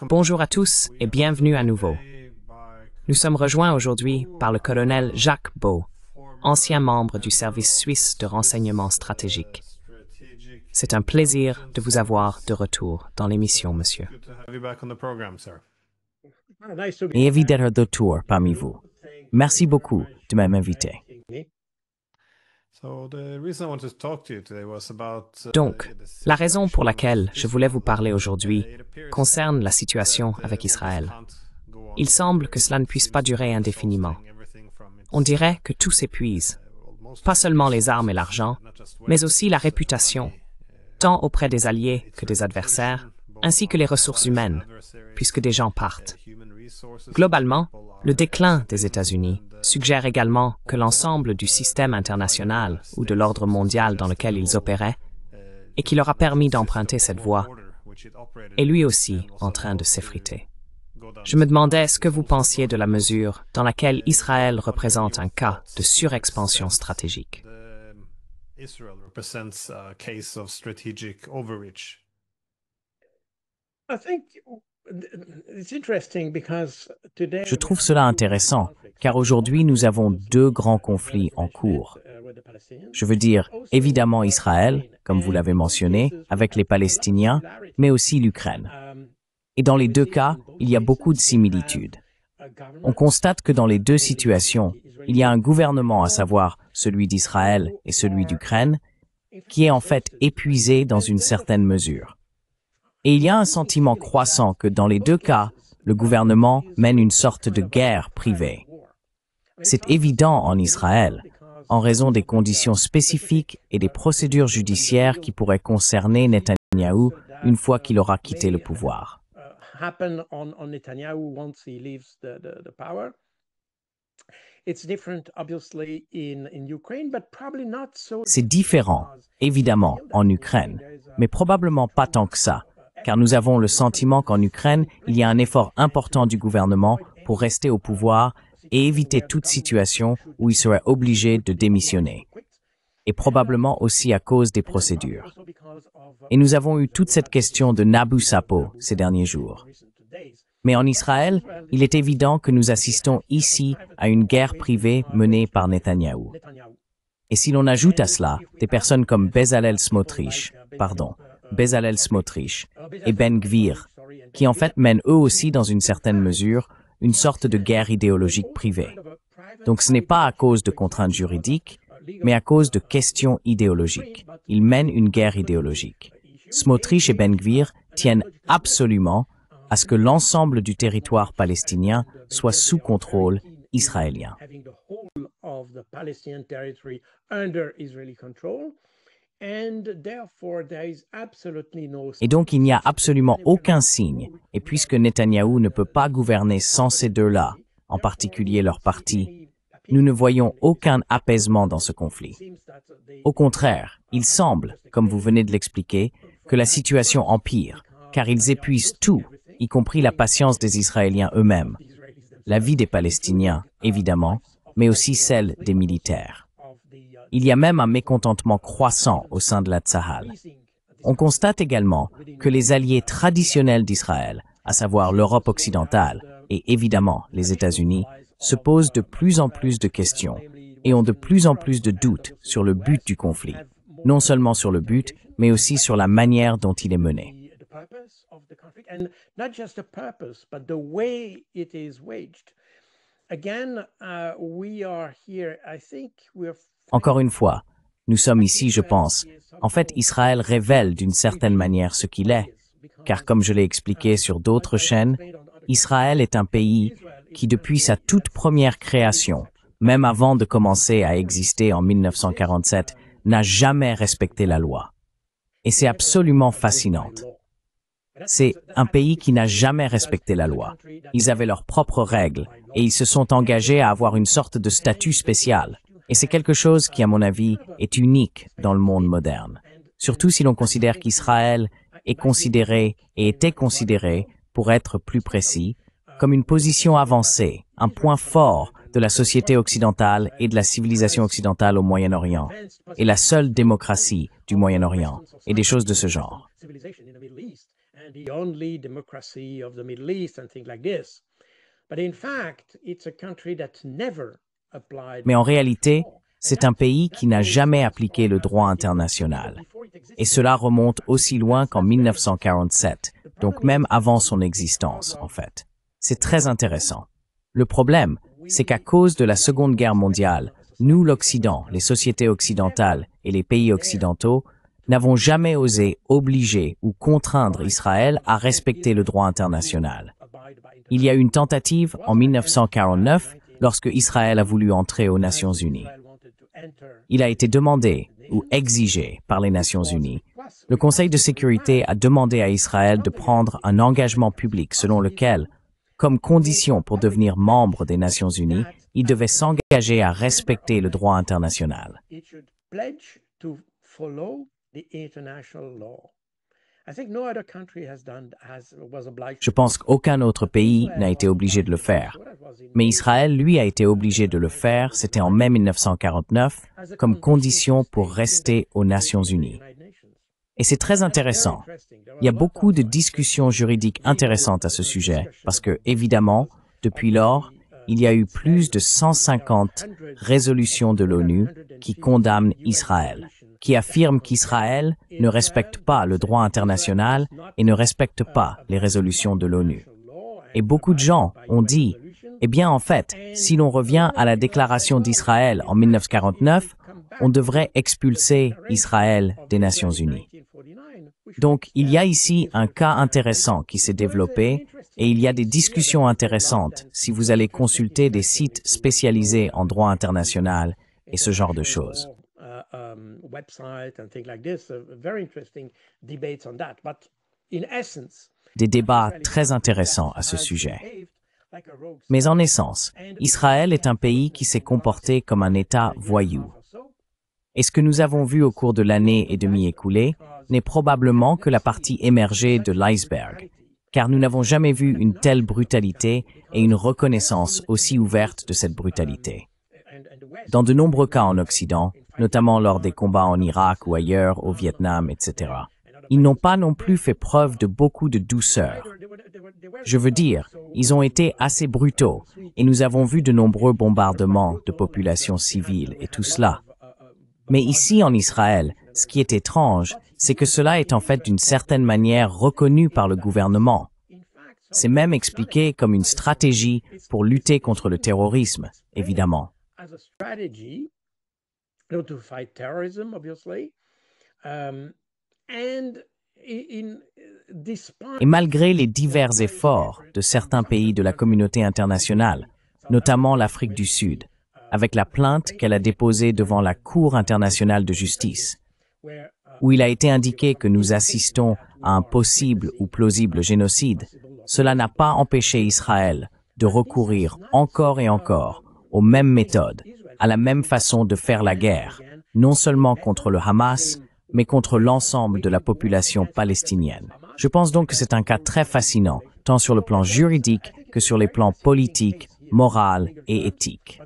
Bonjour à tous et bienvenue à nouveau. Nous sommes rejoints aujourd'hui par le colonel Jacques Beau, ancien membre du service suisse de renseignement stratégique. C'est un plaisir de vous avoir de retour dans l'émission, monsieur. Et évidemment d'être de retour parmi vous. Merci beaucoup de m'inviter. Donc, la raison pour laquelle je voulais vous parler aujourd'hui concerne la situation avec Israël. Il semble que cela ne puisse pas durer indéfiniment. On dirait que tout s'épuise, pas seulement les armes et l'argent, mais aussi la réputation, tant auprès des alliés que des adversaires, ainsi que les ressources humaines, puisque des gens partent. Globalement, le déclin des États-Unis suggère également que l'ensemble du système international ou de l'ordre mondial dans lequel ils opéraient, et qui leur a permis d'emprunter cette voie, est lui aussi en train de s'effriter. Je me demandais ce que vous pensiez de la mesure dans laquelle Israël représente un cas de surexpansion stratégique. Je trouve cela intéressant, car aujourd'hui nous avons deux grands conflits en cours. Je veux dire, évidemment Israël, comme vous l'avez mentionné, avec les Palestiniens, mais aussi l'Ukraine. Et dans les deux cas, il y a beaucoup de similitudes. On constate que dans les deux situations, il y a un gouvernement, à savoir celui d'Israël et celui d'Ukraine, qui est en fait épuisé dans une certaine mesure. Et il y a un sentiment croissant que dans les deux cas, le gouvernement mène une sorte de guerre privée. C'est évident en Israël, en raison des conditions spécifiques et des procédures judiciaires qui pourraient concerner Netanyahou une fois qu'il aura quitté le pouvoir. C'est différent, évidemment, en Ukraine, mais probablement pas tant que ça, car nous avons le sentiment qu'en Ukraine, il y a un effort important du gouvernement pour rester au pouvoir et éviter toute situation où il serait obligé de démissionner, et probablement aussi à cause des procédures. Et nous avons eu toute cette question de Nabu Sapo ces derniers jours. Mais en Israël, il est évident que nous assistons ici à une guerre privée menée par Netanyahou. Et si l'on ajoute à cela des personnes comme Bezalel Smotrich et Ben Gvir, qui en fait mènent eux aussi dans une certaine mesure une sorte de guerre idéologique privée. Donc ce n'est pas à cause de contraintes juridiques, mais à cause de questions idéologiques. Ils mènent une guerre idéologique. Smotrich et Ben Gvir tiennent absolument à ce que l'ensemble du territoire palestinien soit sous contrôle israélien. Et donc il n'y a absolument aucun signe, et puisque Netanyahou ne peut pas gouverner sans ces deux-là, en particulier leur parti, nous ne voyons aucun apaisement dans ce conflit. Au contraire, il semble, comme vous venez de l'expliquer, que la situation empire, car ils épuisent tout, y compris la patience des Israéliens eux-mêmes, la vie des Palestiniens, évidemment, mais aussi celle des militaires. Il y a même un mécontentement croissant au sein de la Tzahal. On constate également que les alliés traditionnels d'Israël, à savoir l'Europe occidentale et évidemment les États-Unis, se posent de plus en plus de questions et ont de plus en plus de doutes sur le but du conflit, non seulement sur le but, mais aussi sur la manière dont il est mené. Encore une fois, nous sommes ici, je pense. En fait, Israël révèle d'une certaine manière ce qu'il est, car comme je l'ai expliqué sur d'autres chaînes, Israël est un pays qui, depuis sa toute première création, même avant de commencer à exister en 1947, n'a jamais respecté la loi. Et c'est absolument fascinant. C'est un pays qui n'a jamais respecté la loi. Ils avaient leurs propres règles et ils se sont engagés à avoir une sorte de statut spécial. Et c'est quelque chose qui, à mon avis, est unique dans le monde moderne. Surtout si l'on considère qu'Israël est considéré et était considéré, pour être plus précis, comme une position avancée, un point fort de la société occidentale et de la civilisation occidentale au Moyen-Orient, et la seule démocratie du Moyen-Orient, et des choses de ce genre. Mais en réalité, c'est un pays qui n'a jamais appliqué le droit international. Et cela remonte aussi loin qu'en 1947, donc même avant son existence, en fait. C'est très intéressant. Le problème, c'est qu'à cause de la Seconde Guerre mondiale, nous, l'Occident, les sociétés occidentales et les pays occidentaux, n'avons jamais osé obliger ou contraindre Israël à respecter le droit international. Il y a eu une tentative en 1949 lorsque Israël a voulu entrer aux Nations Unies. Il a été demandé ou exigé par les Nations Unies. Le Conseil de sécurité a demandé à Israël de prendre un engagement public selon lequel, comme condition pour devenir membre des Nations Unies, il devait s'engager à respecter le droit international. Je pense qu'aucun autre pays n'a été obligé de le faire. Mais Israël, lui, a été obligé de le faire, c'était en mai 1949, comme condition pour rester aux Nations Unies. Et c'est très intéressant. Il y a beaucoup de discussions juridiques intéressantes à ce sujet, parce que, évidemment, depuis lors, il y a eu plus de 150 résolutions de l'ONU qui condamnent Israël, qui affirment qu'Israël ne respecte pas le droit international et ne respecte pas les résolutions de l'ONU. Et beaucoup de gens ont dit, eh bien en fait, si l'on revient à la déclaration d'Israël en 1949, on devrait expulser Israël des Nations Unies. Donc, il y a ici un cas intéressant qui s'est développé et il y a des discussions intéressantes si vous allez consulter des sites spécialisés en droit international et ce genre de choses. Des débats très intéressants à ce sujet. Mais en essence, Israël est un pays qui s'est comporté comme un État voyou. Et ce que nous avons vu au cours de l'année et demie écoulée n'est probablement que la partie émergée de l'iceberg, car nous n'avons jamais vu une telle brutalité et une reconnaissance aussi ouverte de cette brutalité. Dans de nombreux cas en Occident, notamment lors des combats en Irak ou ailleurs, au Vietnam, etc., ils n'ont pas non plus fait preuve de beaucoup de douceur. Je veux dire, ils ont été assez brutaux, et nous avons vu de nombreux bombardements de populations civiles et tout cela. Mais ici en Israël, ce qui est étrange, c'est que cela est en fait d'une certaine manière reconnu par le gouvernement. C'est même expliqué comme une stratégie pour lutter contre le terrorisme, évidemment. Et malgré les divers efforts de certains pays de la communauté internationale, notamment l'Afrique du Sud, avec la plainte qu'elle a déposée devant la Cour internationale de justice, où il a été indiqué que nous assistons à un possible ou plausible génocide, cela n'a pas empêché Israël de recourir encore et encore aux mêmes méthodes, à la même façon de faire la guerre, non seulement contre le Hamas, mais contre l'ensemble de la population palestinienne. Je pense donc que c'est un cas très fascinant, tant sur le plan juridique que sur les plans politiques, moral et éthique.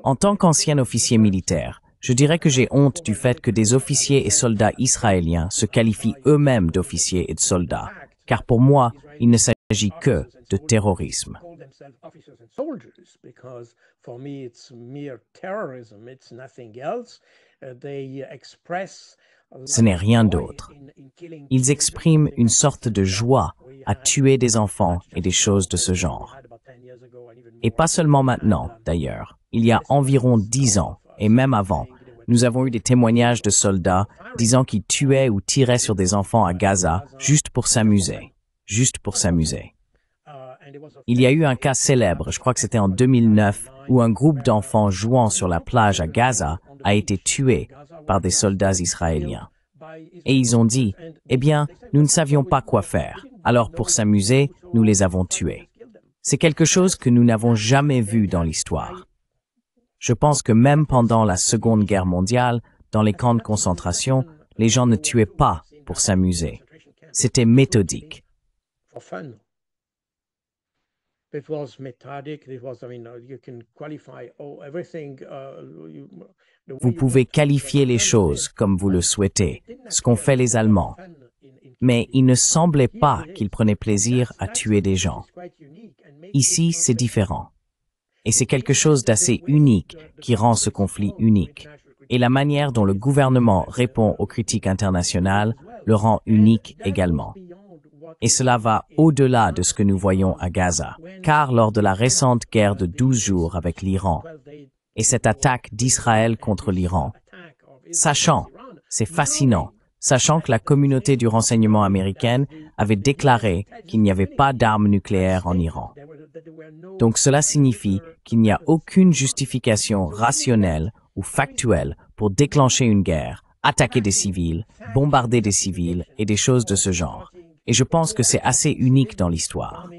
En tant qu'ancien officier militaire, je dirais que j'ai honte du fait que des officiers et soldats israéliens se qualifient eux-mêmes d'officiers et de soldats, car pour moi, il ne s'agit que de terrorisme. Ce n'est rien d'autre. Ils expriment une sorte de joie à tuer des enfants et des choses de ce genre. Et pas seulement maintenant, d'ailleurs. Il y a environ 10 ans, et même avant, nous avons eu des témoignages de soldats disant qu'ils tuaient ou tiraient sur des enfants à Gaza juste pour s'amuser. Juste pour s'amuser. Il y a eu un cas célèbre, je crois que c'était en 2009, où un groupe d'enfants jouant sur la plage à Gaza a été tué par des soldats israéliens. Et ils ont dit, eh bien, nous ne savions pas quoi faire, alors pour s'amuser, nous les avons tués. C'est quelque chose que nous n'avons jamais vu dans l'histoire. Je pense que même pendant la Seconde Guerre mondiale, dans les camps de concentration, les gens ne tuaient pas pour s'amuser. C'était méthodique. Vous pouvez qualifier les choses comme vous le souhaitez, ce qu'ont fait les Allemands. Mais il ne semblait pas qu'ils prenaient plaisir à tuer des gens. Ici, c'est différent. Et c'est quelque chose d'assez unique qui rend ce conflit unique. Et la manière dont le gouvernement répond aux critiques internationales le rend unique également. Et cela va au-delà de ce que nous voyons à Gaza, car lors de la récente guerre de 12 jours avec l'Iran, et cette attaque d'Israël contre l'Iran, c'est fascinant, sachant que la communauté du renseignement américaine avait déclaré qu'il n'y avait pas d'armes nucléaires en Iran. Donc cela signifie qu'il n'y a aucune justification rationnelle ou factuelle pour déclencher une guerre, attaquer des civils, bombarder des civils et des choses de ce genre. Et je pense que c'est assez unique dans l'histoire.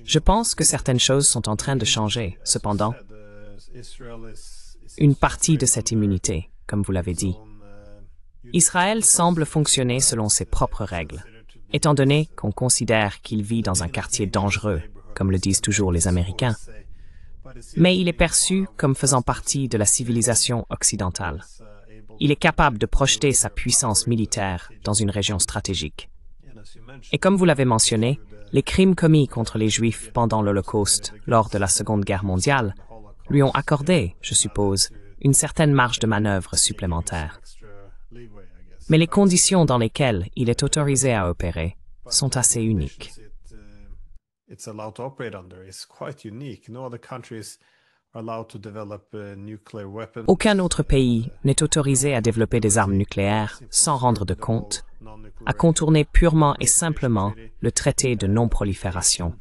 Je pense que certaines choses sont en train de changer. Cependant, une partie de cette immunité, comme vous l'avez dit. Israël semble fonctionner selon ses propres règles, étant donné qu'on considère qu'il vit dans un quartier dangereux, comme le disent toujours les Américains. Mais il est perçu comme faisant partie de la civilisation occidentale. Il est capable de projeter sa puissance militaire dans une région stratégique. Et comme vous l'avez mentionné, les crimes commis contre les Juifs pendant l'Holocauste, lors de la Seconde Guerre mondiale, lui ont accordé, je suppose, une certaine marge de manœuvre supplémentaire. Mais les conditions dans lesquelles il est autorisé à opérer sont assez uniques. Aucun autre pays n'est autorisé à développer des armes nucléaires sans rendre de compte, à contourner purement et simplement le traité de non-prolifération,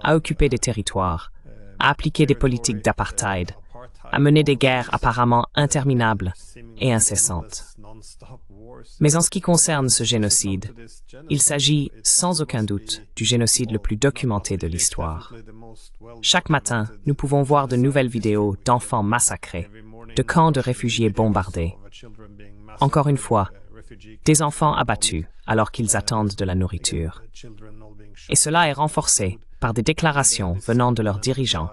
à occuper des territoires, à appliquer des politiques d'apartheid, à mener des guerres apparemment interminables et incessantes. Mais en ce qui concerne ce génocide, il s'agit sans aucun doute du génocide le plus documenté de l'histoire. Chaque matin, nous pouvons voir de nouvelles vidéos d'enfants massacrés, de camps de réfugiés bombardés. Encore une fois, des enfants abattus alors qu'ils attendent de la nourriture. Et cela est renforcé par des déclarations venant de leurs dirigeants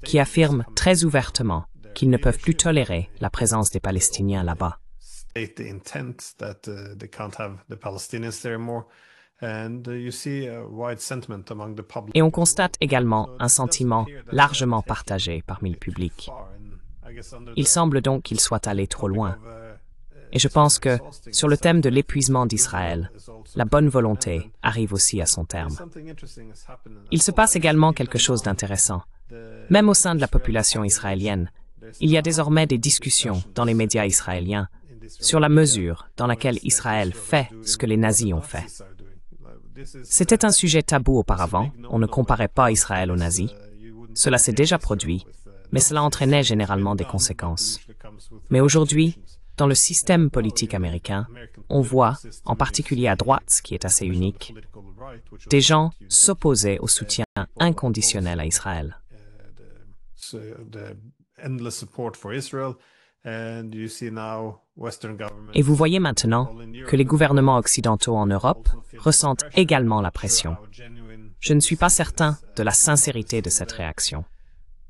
qui affirment très ouvertement qu'ils ne peuvent plus tolérer la présence des Palestiniens là-bas. Et on constate également un sentiment largement partagé parmi le public. Il semble donc qu'il soit allé trop loin. Et je pense que, sur le thème de l'épuisement d'Israël, la bonne volonté arrive aussi à son terme. Il se passe également quelque chose d'intéressant. Même au sein de la population israélienne, il y a désormais des discussions dans les médias israéliens sur la mesure dans laquelle Israël fait ce que les nazis ont fait. C'était un sujet tabou auparavant, on ne comparait pas Israël aux nazis. Cela s'est déjà produit, mais cela entraînait généralement des conséquences. Mais aujourd'hui, dans le système politique américain, on voit, en particulier à droite, ce qui est assez unique, des gens s'opposer au soutien inconditionnel à Israël. Et vous voyez maintenant que les gouvernements occidentaux en Europe ressentent également la pression. Je ne suis pas certain de la sincérité de cette réaction.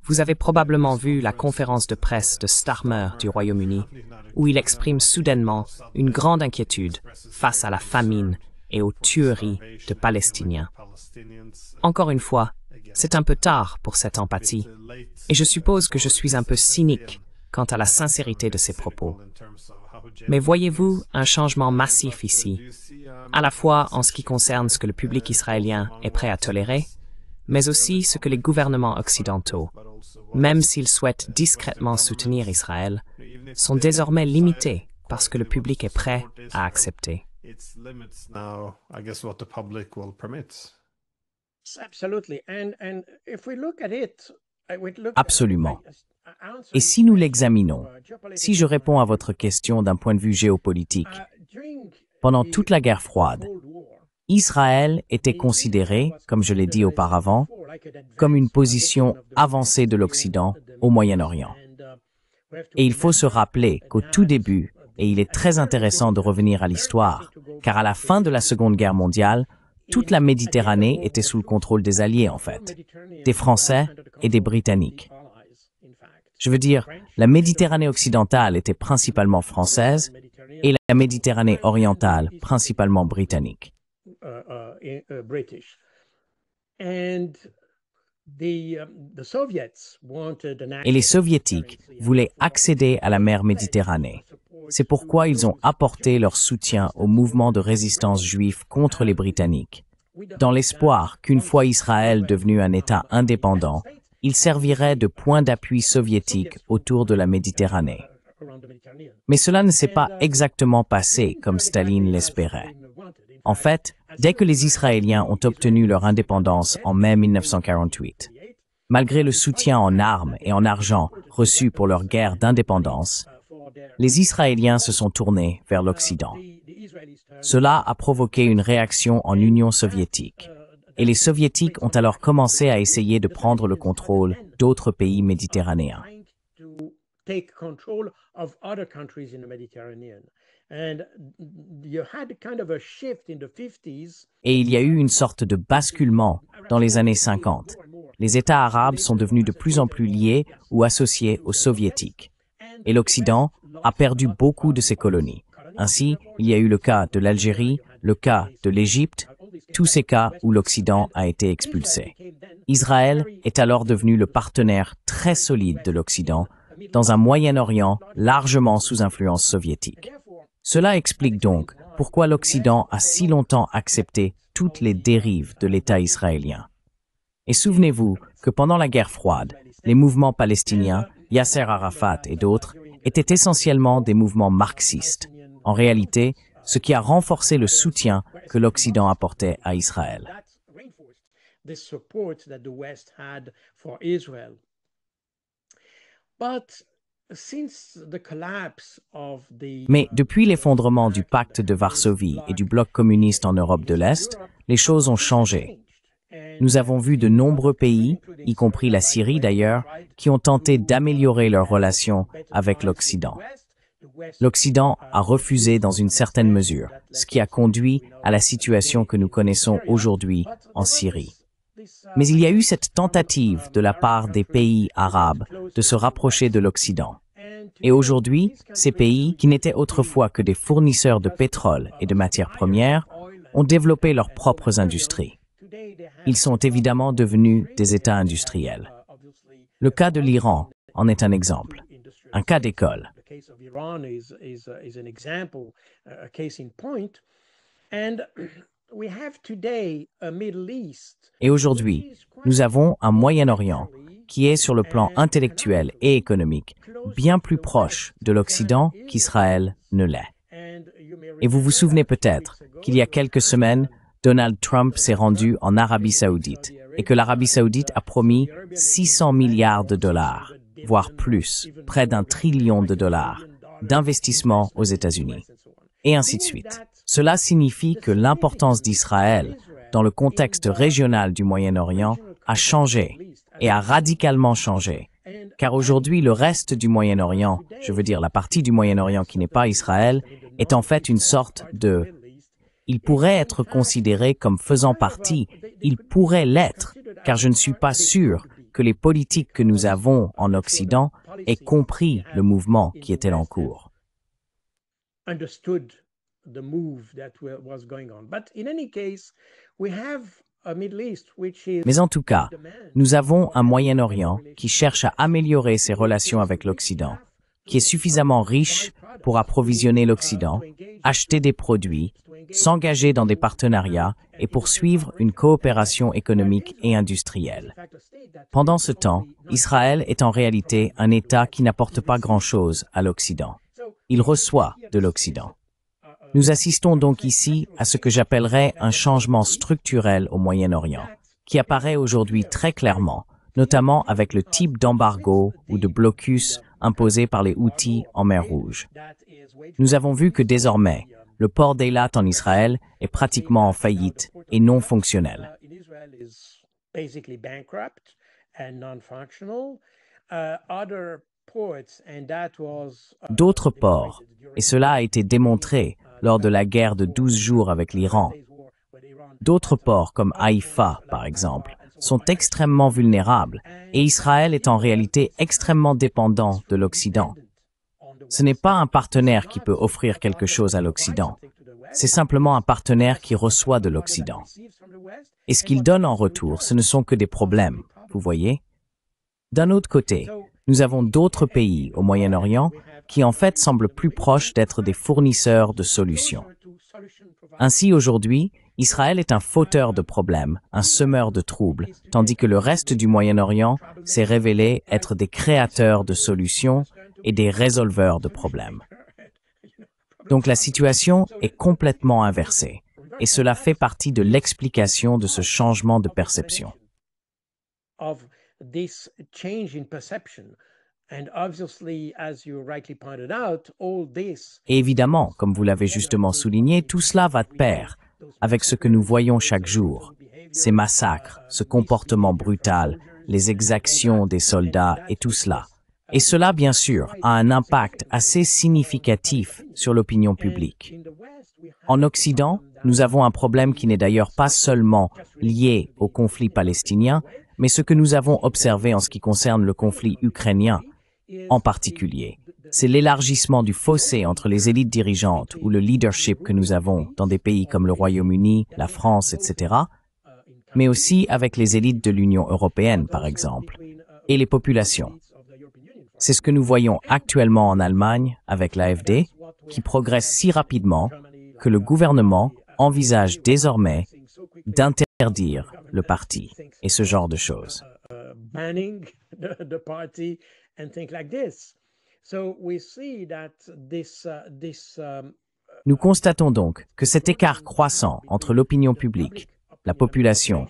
Vous avez probablement vu la conférence de presse de Starmer du Royaume-Uni, où il exprime soudainement une grande inquiétude face à la famine et aux tueries de Palestiniens. Encore une fois, c'est un peu tard pour cette empathie, et je suppose que je suis un peu cynique quant à la sincérité de ces propos. Mais voyez-vous un changement massif ici, à la fois en ce qui concerne ce que le public israélien est prêt à tolérer, mais aussi ce que les gouvernements occidentaux, même s'ils souhaitent discrètement soutenir Israël, sont désormais limités par ce que le public est prêt à accepter. Absolument. Et si nous l'examinons, si je réponds à votre question d'un point de vue géopolitique, pendant toute la guerre froide, Israël était considéré, comme je l'ai dit auparavant, comme une position avancée de l'Occident au Moyen-Orient. Et il faut se rappeler qu'au tout début, Et il est très intéressant de revenir à l'histoire, car à la fin de la Seconde Guerre mondiale, toute la Méditerranée était sous le contrôle des Alliés, en fait, des Français et des Britanniques. Je veux dire, la Méditerranée occidentale était principalement française et la Méditerranée orientale principalement britannique. Et les Soviétiques voulaient accéder à la mer Méditerranée. C'est pourquoi ils ont apporté leur soutien au mouvement de résistance juif contre les Britanniques, dans l'espoir qu'une fois Israël devenu un État indépendant, il servirait de point d'appui soviétique autour de la Méditerranée. Mais cela ne s'est pas exactement passé comme Staline l'espérait. En fait, dès que les Israéliens ont obtenu leur indépendance en mai 1948, malgré le soutien en armes et en argent reçu pour leur guerre d'indépendance, les Israéliens se sont tournés vers l'Occident. Cela a provoqué une réaction en Union soviétique, et les Soviétiques ont alors commencé à essayer de prendre le contrôle d'autres pays méditerranéens. Et il y a eu une sorte de basculement dans les années 50. Les États arabes sont devenus de plus en plus liés ou associés aux Soviétiques. Et l'Occident a perdu beaucoup de ses colonies. Ainsi, il y a eu le cas de l'Algérie, le cas de l'Égypte, tous ces cas où l'Occident a été expulsé. Israël est alors devenu le partenaire très solide de l'Occident dans un Moyen-Orient largement sous influence soviétique. Cela explique donc pourquoi l'Occident a si longtemps accepté toutes les dérives de l'État israélien. Et souvenez-vous que pendant la guerre froide, les mouvements palestiniens, Yasser Arafat et d'autres, étaient essentiellement des mouvements marxistes. En réalité, ce qui a renforcé le soutien que l'Occident apportait à Israël. Mais depuis l'effondrement du pacte de Varsovie et du bloc communiste en Europe de l'Est, les choses ont changé. Nous avons vu de nombreux pays, y compris la Syrie d'ailleurs, qui ont tenté d'améliorer leurs relations avec l'Occident. L'Occident a refusé dans une certaine mesure, ce qui a conduit à la situation que nous connaissons aujourd'hui en Syrie. Mais il y a eu cette tentative de la part des pays arabes de se rapprocher de l'Occident. Et aujourd'hui, ces pays, qui n'étaient autrefois que des fournisseurs de pétrole et de matières premières, ont développé leurs propres industries. Ils sont évidemment devenus des États industriels. Le cas de l'Iran en est un exemple, un cas d'école. Et aujourd'hui, nous avons un Moyen-Orient qui est sur le plan intellectuel et économique bien plus proche de l'Occident qu'Israël ne l'est. Et vous vous souvenez peut-être qu'il y a quelques semaines, Donald Trump s'est rendu en Arabie Saoudite et que l'Arabie Saoudite a promis 600 milliards de dollars, voire plus, près d'1 trillion de dollars, d'investissement aux États-Unis, et ainsi de suite. Cela signifie que l'importance d'Israël dans le contexte régional du Moyen-Orient a changé et a radicalement changé. Car aujourd'hui, le reste du Moyen-Orient, je veux dire la partie du Moyen-Orient qui n'est pas Israël, est en fait une sorte de... Il pourrait être considéré comme faisant partie, il pourrait l'être, car je ne suis pas sûr que les politiques que nous avons en Occident aient compris le mouvement qui était en cours. Mais en tout cas, nous avons un Moyen-Orient qui cherche à améliorer ses relations avec l'Occident, qui est suffisamment riche pour approvisionner l'Occident, acheter des produits, s'engager dans des partenariats et poursuivre une coopération économique et industrielle. Pendant ce temps, Israël est en réalité un État qui n'apporte pas grand-chose à l'Occident. Il reçoit de l'Occident. Nous assistons donc ici à ce que j'appellerais un changement structurel au Moyen-Orient, qui apparaît aujourd'hui très clairement, notamment avec le type d'embargo ou de blocus imposé par les Houthis en mer Rouge. Nous avons vu que désormais, le port d'Eilat en Israël est pratiquement en faillite et non fonctionnel. D'autres ports, et cela a été démontré lors de la guerre de 12 jours avec l'Iran. D'autres ports comme Haïfa, par exemple, sont extrêmement vulnérables et Israël est en réalité extrêmement dépendant de l'Occident. Ce n'est pas un partenaire qui peut offrir quelque chose à l'Occident. C'est simplement un partenaire qui reçoit de l'Occident. Et ce qu'il donne en retour, ce ne sont que des problèmes, vous voyez? D'un autre côté, nous avons d'autres pays au Moyen-Orient qui en fait semblent plus proches d'être des fournisseurs de solutions. Ainsi, aujourd'hui, Israël est un fauteur de problèmes, un semeur de troubles, tandis que le reste du Moyen-Orient s'est révélé être des créateurs de solutions et des résolveurs de problèmes. Donc la situation est complètement inversée, et cela fait partie de l'explication de ce changement de perception. Et évidemment, comme vous l'avez justement souligné, tout cela va de pair avec ce que nous voyons chaque jour, ces massacres, ce comportement brutal, les exactions des soldats et tout cela. Et cela, bien sûr, a un impact assez significatif sur l'opinion publique. En Occident, nous avons un problème qui n'est d'ailleurs pas seulement lié au conflit palestinien, mais ce que nous avons observé en ce qui concerne le conflit ukrainien en particulier. C'est l'élargissement du fossé entre les élites dirigeantes ou le leadership que nous avons dans des pays comme le Royaume-Uni, la France, etc., mais aussi avec les élites de l'Union européenne, par exemple, et les populations. C'est ce que nous voyons actuellement en Allemagne avec l'AfD, qui progresse si rapidement que le gouvernement envisage désormais d'interdire le parti et ce genre de choses. Nous constatons donc que cet écart croissant entre l'opinion publique, la population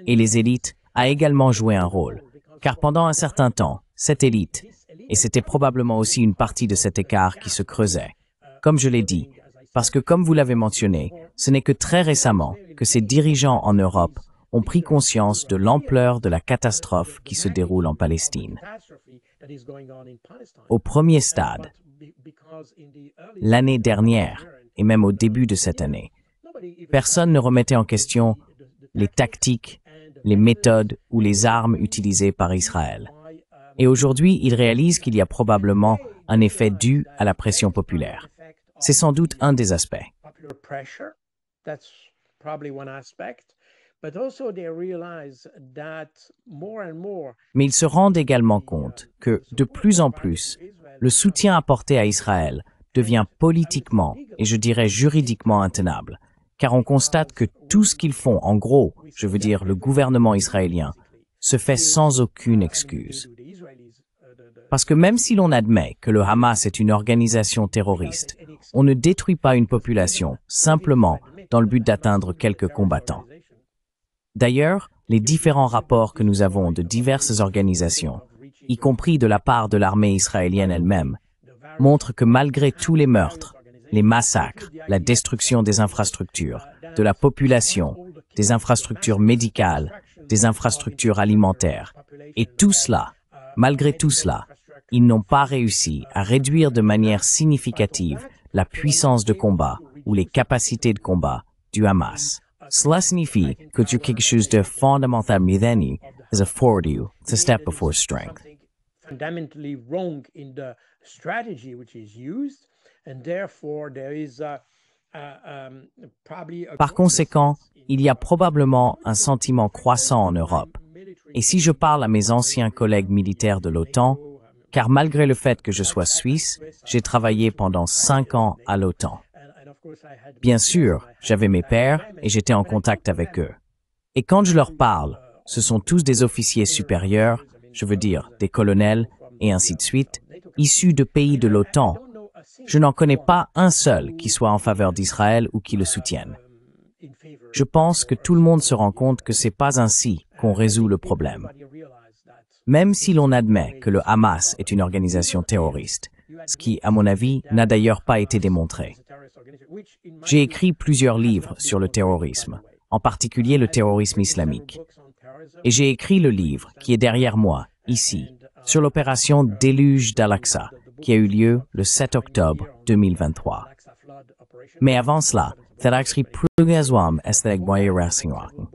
et les élites a également joué un rôle, car pendant un certain temps, cette élite, et c'était probablement aussi une partie de cet écart qui se creusait, comme je l'ai dit, parce que comme vous l'avez mentionné, ce n'est que très récemment que ces dirigeants en Europe ont pris conscience de l'ampleur de la catastrophe qui se déroule en Palestine. Au premier stade, l'année dernière, et même au début de cette année, personne ne remettait en question les tactiques, les méthodes ou les armes utilisées par Israël. Et aujourd'hui, ils réalisent qu'il y a probablement un effet dû à la pression populaire. C'est sans doute un des aspects. Mais ils se rendent également compte que, de plus en plus, le soutien apporté à Israël devient politiquement et je dirais juridiquement intenable, car on constate que tout ce qu'ils font, en gros, je veux dire le gouvernement israélien, se fait sans aucune excuse. Parce que même si l'on admet que le Hamas est une organisation terroriste, on ne détruit pas une population simplement dans le but d'atteindre quelques combattants. D'ailleurs, les différents rapports que nous avons de diverses organisations, y compris de la part de l'armée israélienne elle-même, montrent que malgré tous les meurtres, les massacres, la destruction des infrastructures, de la population, des infrastructures médicales, des infrastructures alimentaires, et tout cela, malgré tout cela, ils n'ont pas réussi à réduire de manière significative la puissance de combat ou les capacités de combat du Hamas. Cela signifie que tu quelque chose de fondamental misénie is afford you to step before strength. Par conséquent, il y a probablement un sentiment croissant en Europe. Et si je parle à mes anciens collègues militaires de l'OTAN, car malgré le fait que je sois suisse, j'ai travaillé pendant 5 ans à l'OTAN. Bien sûr, j'avais mes pairs et j'étais en contact avec eux. Et quand je leur parle, ce sont tous des officiers supérieurs, je veux dire des colonels et ainsi de suite, issus de pays de l'OTAN. Je n'en connais pas un seul qui soit en faveur d'Israël ou qui le soutienne. Je pense que tout le monde se rend compte que c'est pas ainsi qu'on résout le problème. Même si l'on admet que le Hamas est une organisation terroriste, ce qui, à mon avis, n'a d'ailleurs pas été démontré. J'ai écrit plusieurs livres sur le terrorisme, en particulier le terrorisme islamique. Et j'ai écrit le livre qui est derrière moi, ici, sur l'opération Déluge d'Al-Aqsa, qui a eu lieu le 7 octobre 2023. Mais avant cela, Theraxri Prugazwam Esteg Boye Racing Rocken.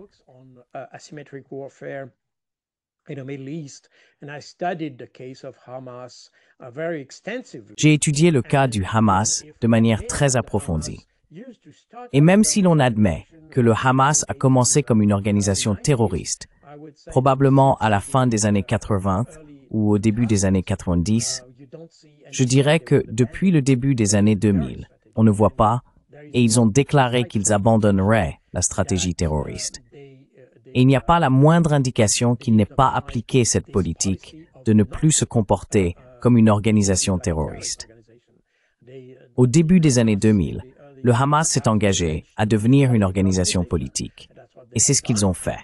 J'ai étudié le cas du Hamas de manière très approfondie. Et même si l'on admet que le Hamas a commencé comme une organisation terroriste, probablement à la fin des années 80 ou au début des années 90, je dirais que depuis le début des années 2000, on ne voit pas, et ils ont déclaré qu'ils abandonneraient la stratégie terroriste. Et il n'y a pas la moindre indication qu'ils n'aient pas appliqué cette politique de ne plus se comporter comme une organisation terroriste. Au début des années 2000, le Hamas s'est engagé à devenir une organisation politique. Et c'est ce qu'ils ont fait.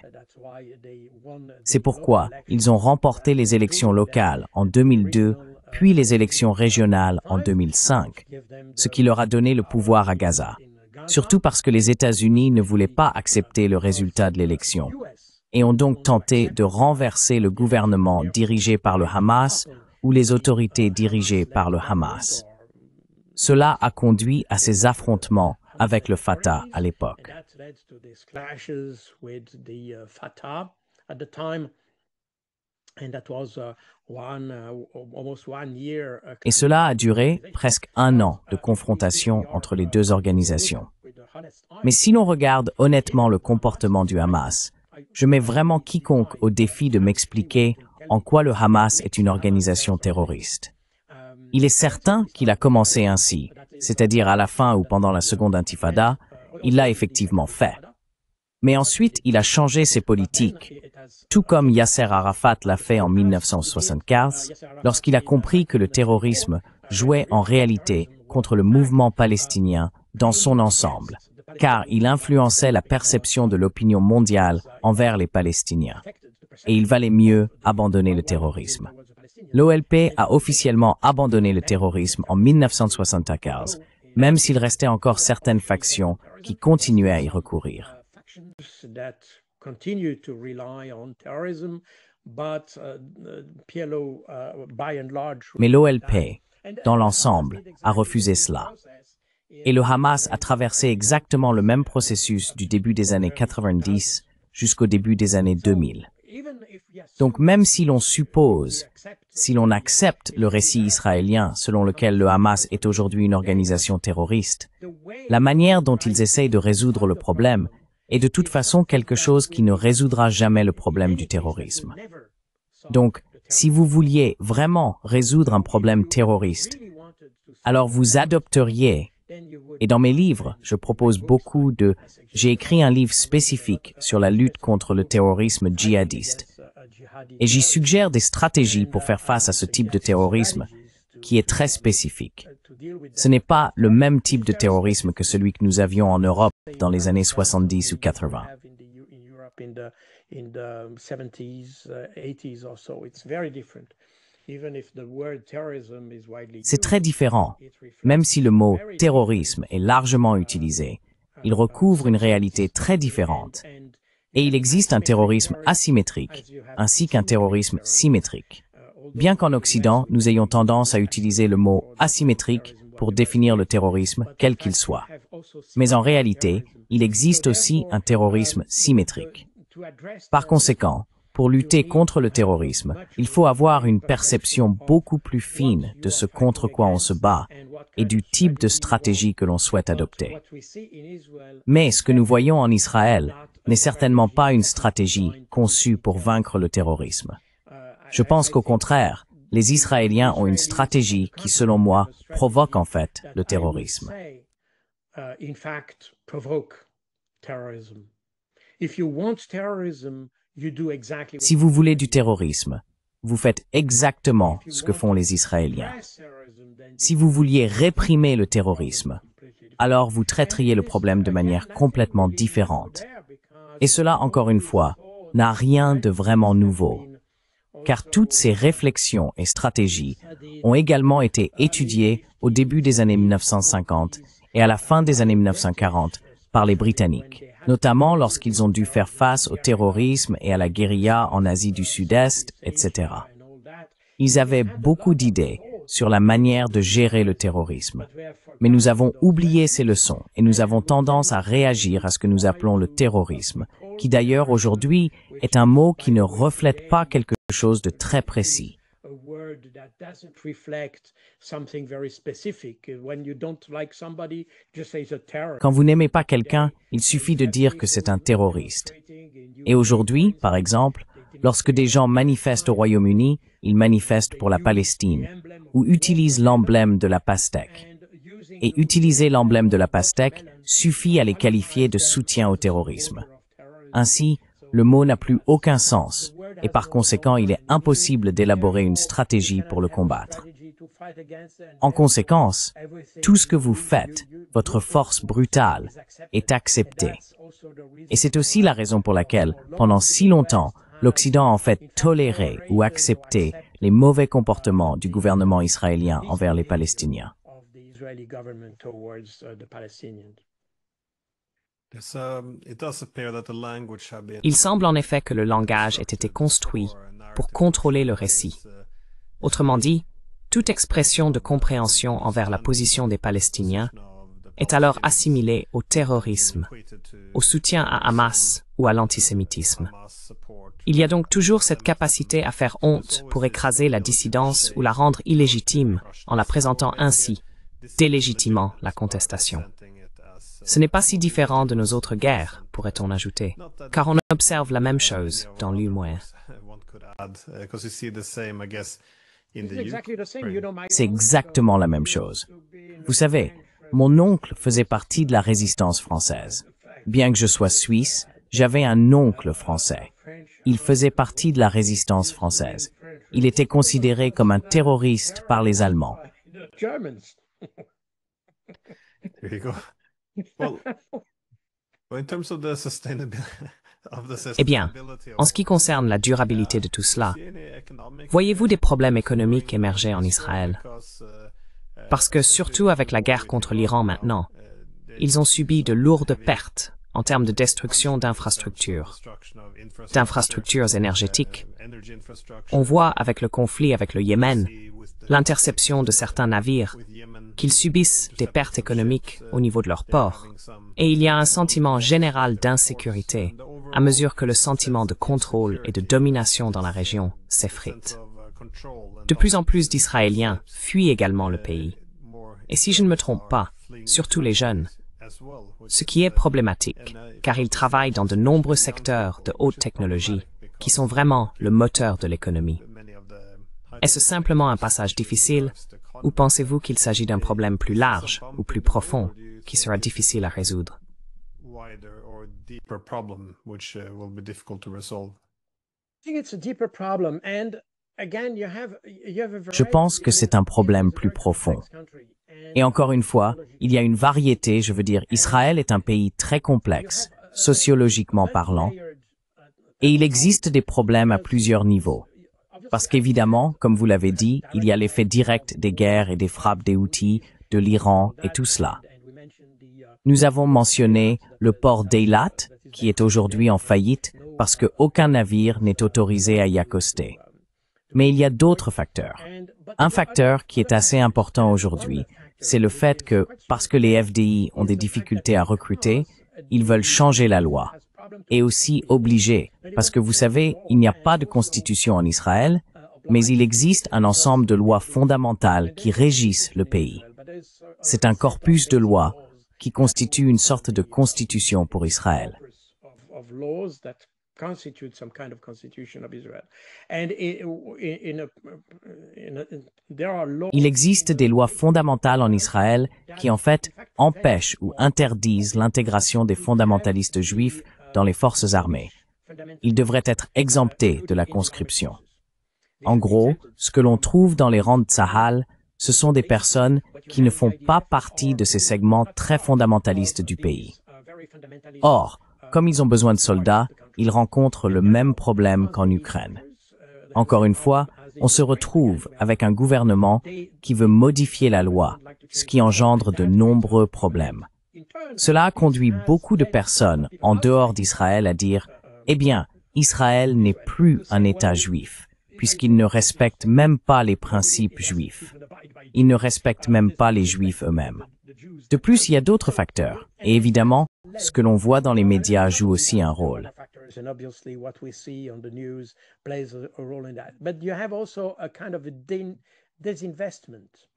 C'est pourquoi ils ont remporté les élections locales en 2002, puis les élections régionales en 2005, ce qui leur a donné le pouvoir à Gaza. Surtout parce que les États-Unis ne voulaient pas accepter le résultat de l'élection et ont donc tenté de renverser le gouvernement dirigé par le Hamas ou les autorités dirigées par le Hamas. Cela a conduit à ces affrontements avec le Fatah à l'époque. Et cela a duré presque un an de confrontation entre les deux organisations. Mais si l'on regarde honnêtement le comportement du Hamas, je mets vraiment quiconque au défi de m'expliquer en quoi le Hamas est une organisation terroriste. Il est certain qu'il a commencé ainsi, c'est-à-dire à la fin ou pendant la seconde intifada, il l'a effectivement fait. Mais ensuite, il a changé ses politiques, tout comme Yasser Arafat l'a fait en 1975, lorsqu'il a compris que le terrorisme jouait en réalité contre le mouvement palestinien dans son ensemble, car il influençait la perception de l'opinion mondiale envers les Palestiniens. Et il valait mieux abandonner le terrorisme. L'OLP a officiellement abandonné le terrorisme en 1975, même s'il restait encore certaines factions qui continuaient à y recourir. Mais l'OLP, dans l'ensemble, a refusé cela. Et le Hamas a traversé exactement le même processus du début des années 90 jusqu'au début des années 2000. Donc même si l'on suppose, si l'on accepte le récit israélien selon lequel le Hamas est aujourd'hui une organisation terroriste, la manière dont ils essayent de résoudre le problème est de toute façon quelque chose qui ne résoudra jamais le problème du terrorisme. Donc, si vous vouliez vraiment résoudre un problème terroriste, alors vous adopteriez, et dans mes livres, je propose beaucoup de... J'ai écrit un livre spécifique sur la lutte contre le terrorisme djihadiste. Et j'y suggère des stratégies pour faire face à ce type de terrorisme qui est très spécifique. Ce n'est pas le même type de terrorisme que celui que nous avions en Europe dans les années 70 ou 80. C'est très différent. Même si le mot « terrorisme » est largement utilisé, il recouvre une réalité très différente. Et il existe un terrorisme asymétrique, ainsi qu'un terrorisme symétrique. Bien qu'en Occident, nous ayons tendance à utiliser le mot « asymétrique » pour définir le terrorisme, quel qu'il soit. Mais en réalité, il existe aussi un terrorisme symétrique. Par conséquent, pour lutter contre le terrorisme, il faut avoir une perception beaucoup plus fine de ce contre quoi on se bat et du type de stratégie que l'on souhaite adopter. Mais ce que nous voyons en Israël n'est certainement pas une stratégie conçue pour vaincre le terrorisme. Je pense qu'au contraire, les Israéliens ont une stratégie qui, selon moi, provoque en fait le terrorisme. Si vous voulez du terrorisme, vous faites exactement ce que font les Israéliens. Si vous vouliez réprimer le terrorisme, alors vous traiteriez le problème de manière complètement différente. Et cela, encore une fois, n'a rien de vraiment nouveau. Car toutes ces réflexions et stratégies ont également été étudiées au début des années 1950 et à la fin des années 1940 par les Britanniques, notamment lorsqu'ils ont dû faire face au terrorisme et à la guérilla en Asie du Sud-Est, etc. Ils avaient beaucoup d'idées sur la manière de gérer le terrorisme. Mais nous avons oublié ces leçons et nous avons tendance à réagir à ce que nous appelons le terrorisme, qui d'ailleurs aujourd'hui est un mot qui ne reflète pas quelque chose de très précis. Quand vous n'aimez pas quelqu'un, il suffit de dire que c'est un terroriste. Et aujourd'hui, par exemple, lorsque des gens manifestent au Royaume-Uni, ils manifestent pour la Palestine, ou utilisent l'emblème de la pastèque. Et utiliser l'emblème de la pastèque suffit à les qualifier de soutien au terrorisme. Ainsi, le mot n'a plus aucun sens, et par conséquent, il est impossible d'élaborer une stratégie pour le combattre. En conséquence, tout ce que vous faites, votre force brutale, est acceptée. Et c'est aussi la raison pour laquelle, pendant si longtemps, l'Occident a en fait toléré ou accepté les mauvais comportements du gouvernement israélien envers les Palestiniens. Il semble en effet que le langage ait été construit pour contrôler le récit. Autrement dit, toute expression de compréhension envers la position des Palestiniens est alors assimilée au terrorisme, au soutien à Hamas ou à l'antisémitisme. Il y a donc toujours cette capacité à faire honte pour écraser la dissidence ou la rendre illégitime en la présentant ainsi, délégitimant la contestation. Ce n'est pas si différent de nos autres guerres, pourrait-on ajouter, car on observe la même chose dans l'Ukraine. C'est exactement la même chose. Vous savez, mon oncle faisait partie de la résistance française. Bien que je sois suisse, j'avais un oncle français. Il faisait partie de la résistance française. Il était considéré comme un terroriste par les Allemands. Eh bien, en ce qui concerne la durabilité de tout cela, voyez-vous des problèmes économiques émerger en Israël? Parce que surtout avec la guerre contre l'Iran maintenant, ils ont subi de lourdes pertes en termes de destruction d'infrastructures énergétiques. On voit avec le conflit avec le Yémen, l'interception de certains navires, qu'ils subissent des pertes économiques au niveau de leur port. Et il y a un sentiment général d'insécurité à mesure que le sentiment de contrôle et de domination dans la région s'effrite. De plus en plus d'Israéliens fuient également le pays. Et si je ne me trompe pas, surtout les jeunes, ce qui est problématique, car ils travaillent dans de nombreux secteurs de haute technologie qui sont vraiment le moteur de l'économie. Est-ce simplement un passage difficile, ou pensez-vous qu'il s'agit d'un problème plus large ou plus profond qui sera difficile à résoudre? Je pense que c'est un problème plus profond. Et encore une fois, il y a une variété, je veux dire, Israël est un pays très complexe, sociologiquement parlant, et il existe des problèmes à plusieurs niveaux. Parce qu'évidemment, comme vous l'avez dit, il y a l'effet direct des guerres et des frappes des Houthis, de l'Iran et tout cela. Nous avons mentionné le port d'Eilat, qui est aujourd'hui en faillite parce qu'aucun navire n'est autorisé à y accoster. Mais il y a d'autres facteurs. Un facteur qui est assez important aujourd'hui, c'est le fait que, parce que les FDI ont des difficultés à recruter, ils veulent changer la loi. Et aussi obliger, parce que vous savez, il n'y a pas de constitution en Israël, mais il existe un ensemble de lois fondamentales qui régissent le pays. C'est un corpus de lois qui constitue une sorte de constitution pour Israël. Il existe des lois fondamentales en Israël qui en fait empêchent ou interdisent l'intégration des fondamentalistes juifs dans les forces armées. Ils devraient être exemptés de la conscription. En gros, ce que l'on trouve dans les rangs de Tsahal, ce sont des personnes qui ne font pas partie de ces segments très fondamentalistes du pays. Or, comme ils ont besoin de soldats, ils rencontrent le même problème qu'en Ukraine. Encore une fois, on se retrouve avec un gouvernement qui veut modifier la loi, ce qui engendre de nombreux problèmes. Cela a conduit beaucoup de personnes en dehors d'Israël à dire « Eh bien, Israël n'est plus un État juif », puisqu'ils ne respectent même pas les principes juifs. Ils ne respectent même pas les Juifs eux-mêmes. De plus, il y a d'autres facteurs. Et évidemment, ce que l'on voit dans les médias joue aussi un rôle.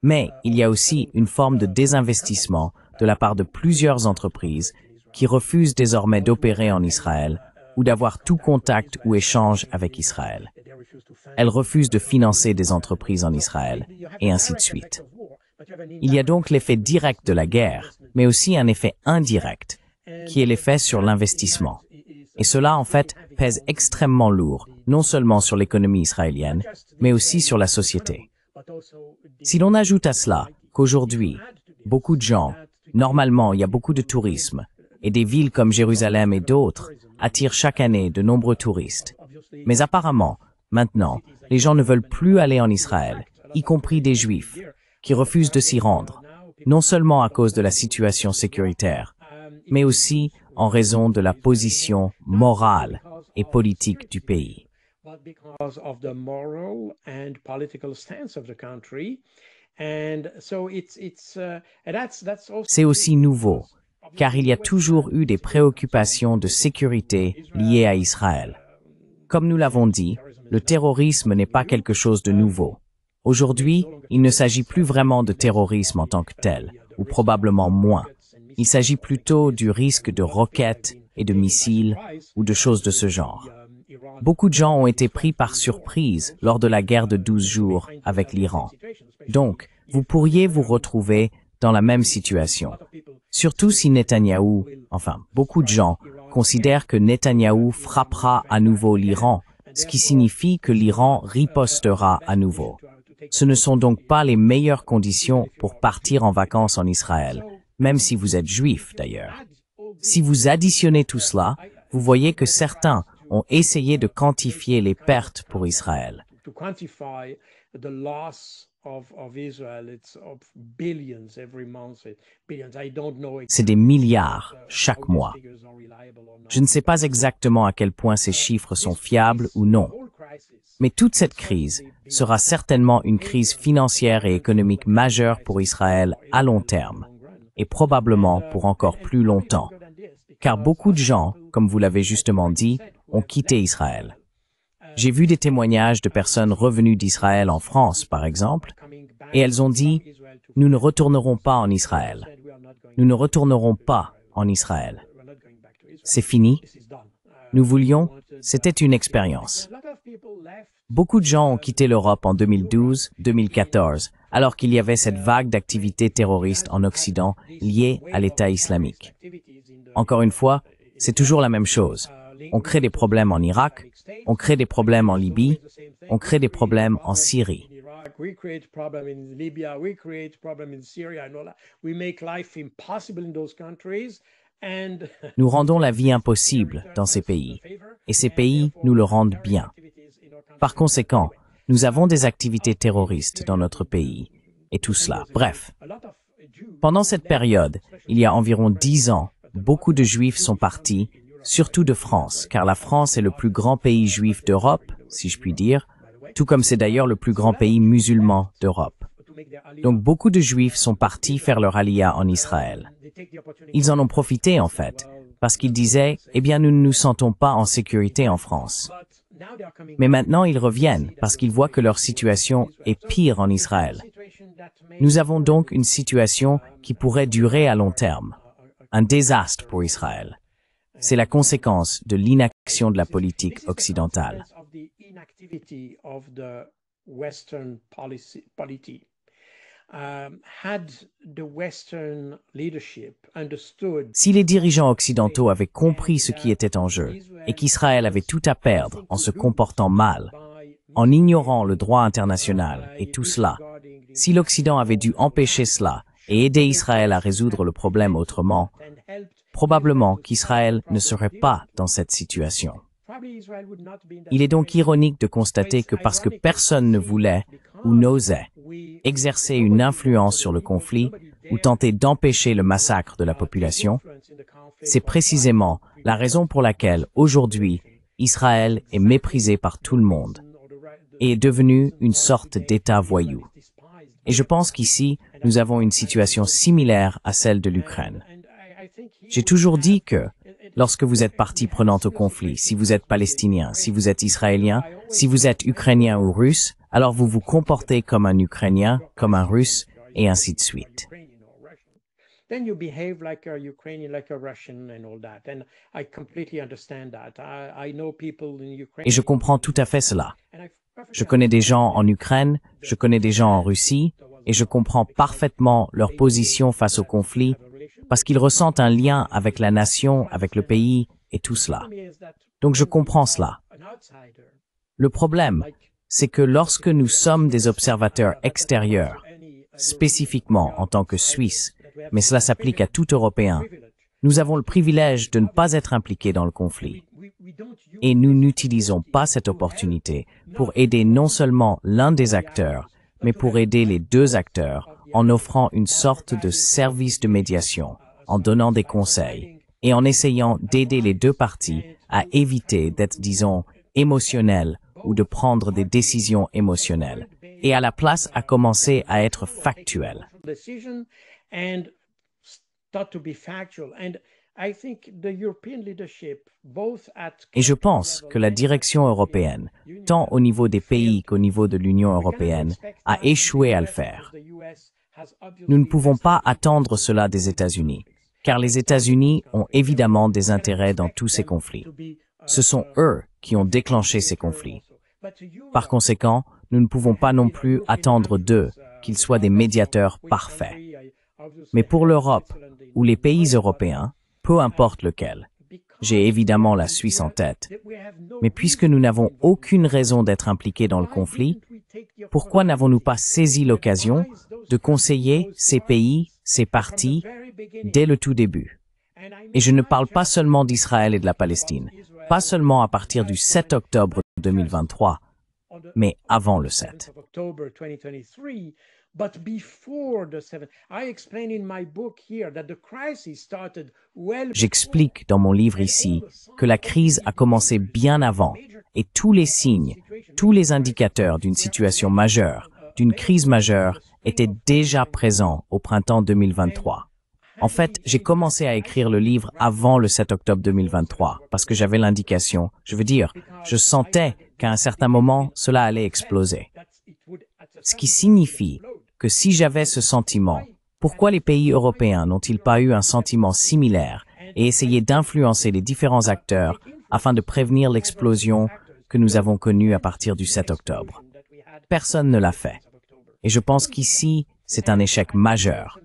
Mais il y a aussi une forme de désinvestissement de la part de plusieurs entreprises qui refusent désormais d'opérer en Israël ou d'avoir tout contact ou échange avec Israël. Elles refusent de financer des entreprises en Israël, et ainsi de suite. Il y a donc l'effet direct de la guerre, mais aussi un effet indirect, qui est l'effet sur l'investissement. Et cela, en fait, pèse extrêmement lourd, non seulement sur l'économie israélienne, mais aussi sur la société. Si l'on ajoute à cela qu'aujourd'hui, beaucoup de gens, normalement il y a beaucoup de tourisme, et des villes comme Jérusalem et d'autres attirent chaque année de nombreux touristes. Mais apparemment, maintenant, les gens ne veulent plus aller en Israël, y compris des Juifs, qui refusent de s'y rendre, non seulement à cause de la situation sécuritaire, mais aussi en raison de la position morale et politique du pays. C'est aussi nouveau, car il y a toujours eu des préoccupations de sécurité liées à Israël. Comme nous l'avons dit, le terrorisme n'est pas quelque chose de nouveau. Aujourd'hui, il ne s'agit plus vraiment de terrorisme en tant que tel, ou probablement moins. Il s'agit plutôt du risque de roquettes et de missiles, ou de choses de ce genre. Beaucoup de gens ont été pris par surprise lors de la guerre de 12 jours avec l'Iran. Donc, vous pourriez vous retrouver dans la même situation. Surtout si Netanyahou, enfin, beaucoup de gens, considèrent que Netanyahou frappera à nouveau l'Iran, ce qui signifie que l'Iran ripostera à nouveau. Ce ne sont donc pas les meilleures conditions pour partir en vacances en Israël, même si vous êtes juif d'ailleurs. Si vous additionnez tout cela, vous voyez que certains ont essayé de quantifier les pertes pour Israël. C'est des milliards chaque mois. Je ne sais pas exactement à quel point ces chiffres sont fiables ou non. Mais toute cette crise sera certainement une crise financière et économique majeure pour Israël à long terme, et probablement pour encore plus longtemps. Car beaucoup de gens, comme vous l'avez justement dit, ont quitté Israël. J'ai vu des témoignages de personnes revenues d'Israël en France, par exemple, et elles ont dit « Nous ne retournerons pas en Israël. Nous ne retournerons pas en Israël. C'est fini. Nous voulions, c'était une expérience. » Beaucoup de gens ont quitté l'Europe en 2012-2014, alors qu'il y avait cette vague d'activités terroristes en Occident liées à l'État islamique. Encore une fois, c'est toujours la même chose. On crée des problèmes en Irak, on crée des problèmes en Libye, on crée des problèmes en Syrie. Nous rendons la vie impossible dans ces pays, et ces pays nous le rendent bien. Par conséquent, nous avons des activités terroristes dans notre pays, et tout cela. Bref, pendant cette période, il y a environ 10 ans, beaucoup de Juifs sont partis, surtout de France, car la France est le plus grand pays juif d'Europe, si je puis dire, tout comme c'est d'ailleurs le plus grand pays musulman d'Europe. Donc beaucoup de Juifs sont partis faire leur aliyah en Israël. Ils en ont profité en fait, parce qu'ils disaient « Eh bien nous ne nous sentons pas en sécurité en France ». Mais maintenant ils reviennent parce qu'ils voient que leur situation est pire en Israël. Nous avons donc une situation qui pourrait durer à long terme, un désastre pour Israël. C'est la conséquence de l'inaction de la politique occidentale. Si les dirigeants occidentaux avaient compris ce qui était en jeu et qu'Israël avait tout à perdre en se comportant mal, en ignorant le droit international et tout cela, si l'Occident avait dû empêcher cela et aider Israël à résoudre le problème autrement, probablement qu'Israël ne serait pas dans cette situation. Il est donc ironique de constater que parce que personne ne voulait ou n'osait exercer une influence sur le conflit ou tenter d'empêcher le massacre de la population, c'est précisément la raison pour laquelle aujourd'hui Israël est méprisé par tout le monde. et est devenu une sorte d'État voyou. Et je pense qu'ici, nous avons une situation similaire à celle de l'Ukraine. J'ai toujours dit que, lorsque vous êtes partie prenante au conflit, si vous êtes palestinien, si vous êtes israélien, si vous êtes ukrainien ou russe, alors vous vous comportez comme un Ukrainien, comme un Russe, et ainsi de suite. Then you behave like a Ukrainian, like a Russian and all that. And I completely understand that. I know people in Ukraine. Et je comprends tout à fait cela. Je connais des gens en Ukraine, je connais des gens en Russie, et je comprends parfaitement leur position face au conflit, parce qu'ils ressentent un lien avec la nation, avec le pays, et tout cela. Donc je comprends cela. Le problème, c'est que lorsque nous sommes des observateurs extérieurs, spécifiquement en tant que Suisses, mais cela s'applique à tout Européen, nous avons le privilège de ne pas être impliqués dans le conflit. Et nous n'utilisons pas cette opportunité pour aider non seulement l'un des acteurs, mais pour aider les deux acteurs en offrant une sorte de service de médiation, en donnant des conseils et en essayant d'aider les deux parties à éviter d'être, disons, émotionnels ou de prendre des décisions émotionnelles, et à la place à commencer à être factuels. Et je pense que la direction européenne, tant au niveau des pays qu'au niveau de l'Union européenne, a échoué à le faire. Nous ne pouvons pas attendre cela des États-Unis, car les États-Unis ont évidemment des intérêts dans tous ces conflits. Ce sont eux qui ont déclenché ces conflits. Par conséquent, nous ne pouvons pas non plus attendre d'eux qu'ils soient des médiateurs parfaits. Mais pour l'Europe, ou les pays européens, peu importe lequel, j'ai évidemment la Suisse en tête, mais puisque nous n'avons aucune raison d'être impliqués dans le conflit, pourquoi n'avons-nous pas saisi l'occasion de conseiller ces pays, ces partis, dès le tout début? Et je ne parle pas seulement d'Israël et de la Palestine, pas seulement à partir du 7 octobre 2023, mais avant le 7. J'explique dans mon livre ici que la crise a commencé bien avant et tous les signes, tous les indicateurs d'une situation majeure, d'une crise majeure, étaient déjà présents au printemps 2023. En fait, j'ai commencé à écrire le livre avant le 7 octobre 2023 parce que j'avais l'indication, je sentais qu'à un certain moment, cela allait exploser. Ce qui signifie que si j'avais ce sentiment, pourquoi les pays européens n'ont-ils pas eu un sentiment similaire et essayé d'influencer les différents acteurs afin de prévenir l'explosion que nous avons connue à partir du 7 octobre? Personne ne l'a fait. Et je pense qu'ici, c'est un échec majeur.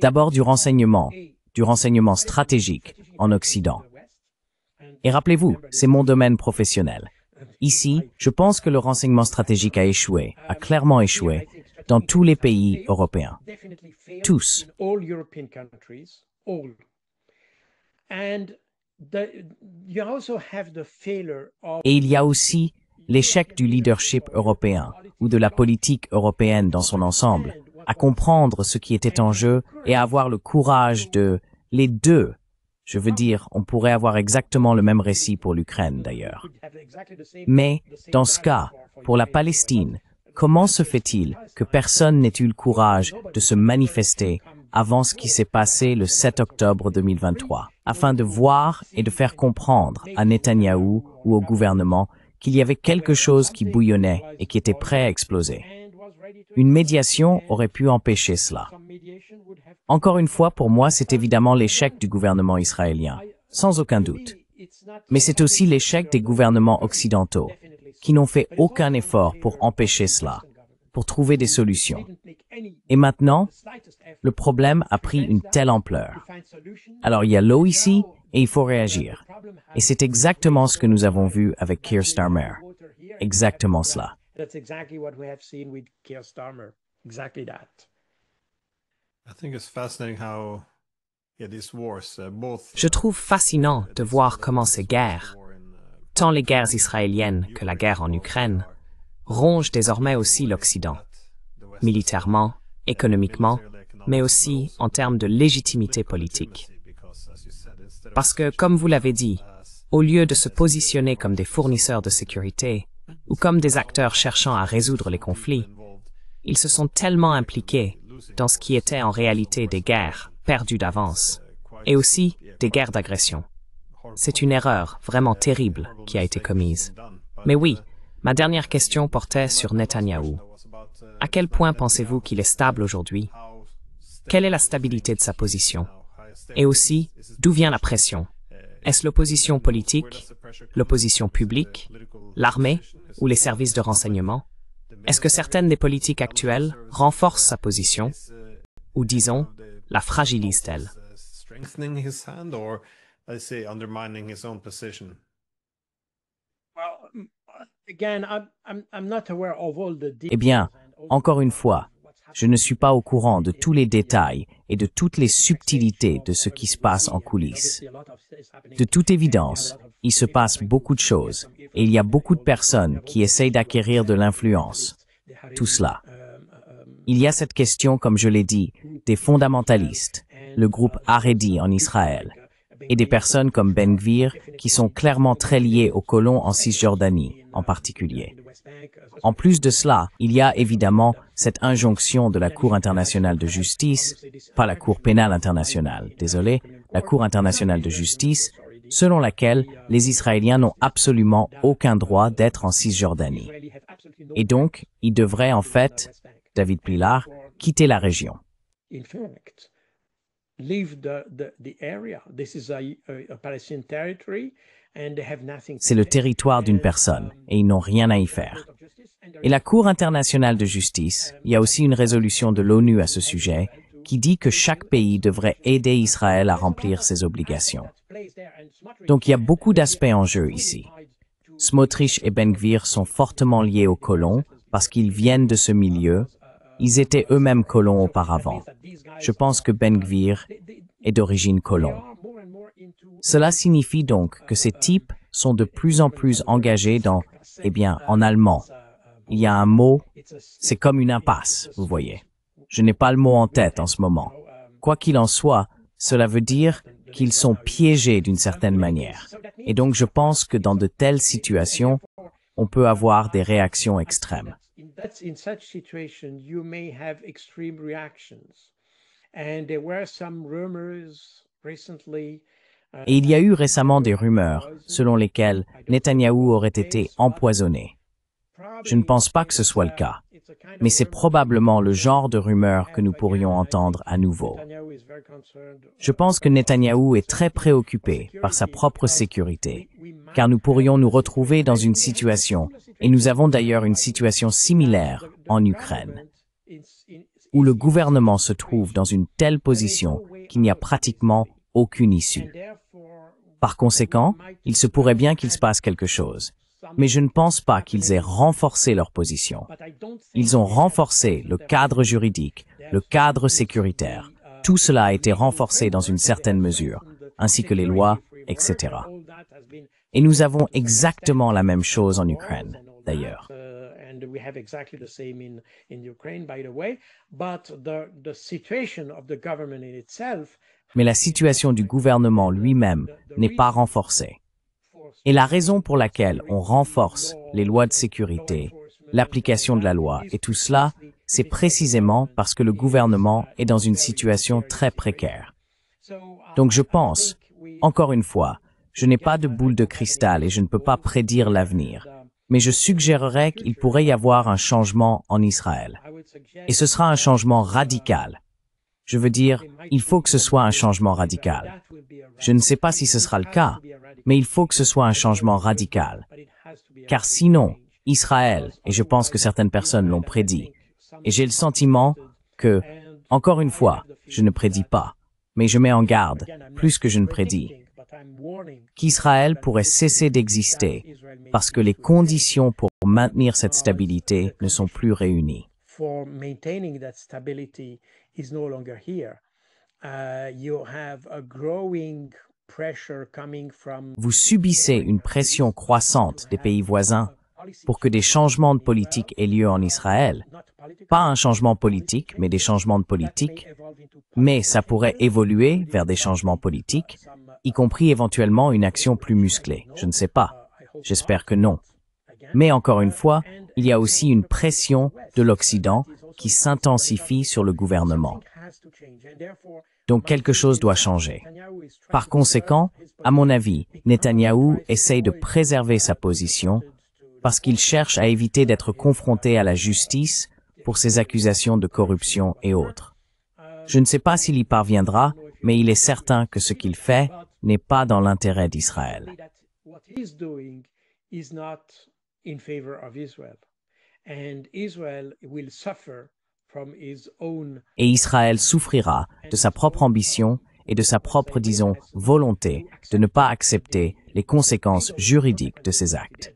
D'abord du renseignement stratégique en Occident. Et rappelez-vous, c'est mon domaine professionnel. Ici, je pense que le renseignement stratégique a échoué, a clairement échoué, dans tous les pays européens. Tous. Et il y a aussi l'échec du leadership européen ou de la politique européenne dans son ensemble, à comprendre ce qui était en jeu et à avoir le courage de les deux. On pourrait avoir exactement le même récit pour l'Ukraine d'ailleurs. Mais, dans ce cas, pour la Palestine, comment se fait-il que personne n'ait eu le courage de se manifester avant ce qui s'est passé le 7 octobre 2023, afin de voir et de faire comprendre à Netanyahou ou au gouvernement qu'il y avait quelque chose qui bouillonnait et qui était prêt à exploser? Une médiation aurait pu empêcher cela. Encore une fois, pour moi, c'est évidemment l'échec du gouvernement israélien, sans aucun doute. Mais c'est aussi l'échec des gouvernements occidentaux, qui n'ont fait aucun effort pour empêcher cela, pour trouver des solutions. Et maintenant, le problème a pris une telle ampleur. Alors il y a l'eau ici, et il faut réagir. Et c'est exactement ce que nous avons vu avec Keir Starmer. Exactement cela. That's exactly what we have seen with Keir Starmer. Exactly that. Je trouve fascinant de voir comment ces guerres, tant les guerres israéliennes que la guerre en Ukraine, rongent désormais aussi l'Occident, militairement, économiquement, mais aussi en termes de légitimité politique. Parce que, comme vous l'avez dit, au lieu de se positionner comme des fournisseurs de sécurité, ou comme des acteurs cherchant à résoudre les conflits. Ils se sont tellement impliqués dans ce qui était en réalité des guerres perdues d'avance, et aussi des guerres d'agression. C'est une erreur vraiment terrible qui a été commise. Mais oui, ma dernière question portait sur Netanyahou. À quel point pensez-vous qu'il est stable aujourd'hui? Quelle est la stabilité de sa position? Et aussi, d'où vient la pression? Est-ce l'opposition politique, l'opposition publique, l'armée ou les services de renseignement? Est-ce que certaines des politiques actuelles renforcent sa position ou, disons, la fragilisent-elles? Eh bien, encore une fois, je ne suis pas au courant de tous les détails et de toutes les subtilités de ce qui se passe en coulisses. De toute évidence, il se passe beaucoup de choses et il y a beaucoup de personnes qui essayent d'acquérir de l'influence. Tout cela. Il y a cette question, comme je l'ai dit, des fondamentalistes, le groupe Haredi en Israël, et des personnes comme Ben Gvir qui sont clairement très liées aux colons en Cisjordanie, en particulier. En plus de cela, il y a évidemment cette injonction de la Cour internationale de justice, pas la Cour pénale internationale, désolé, la Cour internationale de justice, selon laquelle les Israéliens n'ont absolument aucun droit d'être en Cisjordanie. Et donc, ils devraient en fait, David Pillar, quitter la région. C'est le territoire d'une personne et ils n'ont rien à y faire. Et la Cour internationale de justice, il y a aussi une résolution de l'ONU à ce sujet qui dit que chaque pays devrait aider Israël à remplir ses obligations. Donc il y a beaucoup d'aspects en jeu ici. Smotrich et Ben Gvir sont fortement liés aux colons parce qu'ils viennent de ce milieu. Ils étaient eux-mêmes colons auparavant. Je pense que Ben Gvir est d'origine colon. Cela signifie donc que ces types sont de plus en plus engagés dans, en allemand. Il y a un mot, c'est comme une impasse, vous voyez. Je n'ai pas le mot en tête en ce moment. Quoi qu'il en soit, cela veut dire qu'ils sont piégés d'une certaine manière. Et donc je pense que dans de telles situations, on peut avoir des réactions extrêmes. Et il y a eu récemment des rumeurs selon lesquelles Netanyahou aurait été empoisonné. Je ne pense pas que ce soit le cas, mais c'est probablement le genre de rumeur que nous pourrions entendre à nouveau. Je pense que Netanyahou est très préoccupé par sa propre sécurité, car nous pourrions nous retrouver dans une situation, et nous avons d'ailleurs une situation similaire en Ukraine, où le gouvernement se trouve dans une telle position qu'il n'y a pratiquement aucune issue. Par conséquent, il se pourrait bien qu'il se passe quelque chose. Mais je ne pense pas qu'ils aient renforcé leur position. Ils ont renforcé le cadre juridique, le cadre sécuritaire. Tout cela a été renforcé dans une certaine mesure, ainsi que les lois, etc. Et nous avons exactement la même chose en Ukraine, d'ailleurs. Mais la situation du gouvernement lui-même n'est pas renforcée. Et la raison pour laquelle on renforce les lois de sécurité, l'application de la loi et tout cela, c'est précisément parce que le gouvernement est dans une situation très précaire. Donc je pense, encore une fois, je n'ai pas de boule de cristal et je ne peux pas prédire l'avenir, mais je suggérerais qu'il pourrait y avoir un changement en Israël. Et ce sera un changement radical. Je veux dire, il faut que ce soit un changement radical. Je ne sais pas si ce sera le cas, mais il faut que ce soit un changement radical. Car sinon, Israël, et je pense que certaines personnes l'ont prédit, et j'ai le sentiment que, encore une fois, je ne prédis pas, mais je mets en garde, plus que je ne prédis, qu'Israël pourrait cesser d'exister parce que les conditions pour maintenir cette stabilité ne sont plus réunies. Vous subissez une pression croissante des pays voisins pour que des changements de politique aient lieu en Israël. Pas un changement politique, mais des changements de politique. Mais ça pourrait évoluer vers des changements politiques, y compris éventuellement une action plus musclée. Je ne sais pas. J'espère que non. Mais encore une fois, il y a aussi une pression de l'Occident qui s'intensifie sur le gouvernement. Donc quelque chose doit changer. Par conséquent, à mon avis, Netanyahou essaye de préserver sa position parce qu'il cherche à éviter d'être confronté à la justice pour ses accusations de corruption et autres. Je ne sais pas s'il y parviendra, mais il est certain que ce qu'il fait n'est pas dans l'intérêt d'Israël. Et Israël souffrira de sa propre ambition et de sa propre, disons, volonté de ne pas accepter les conséquences juridiques de ses actes.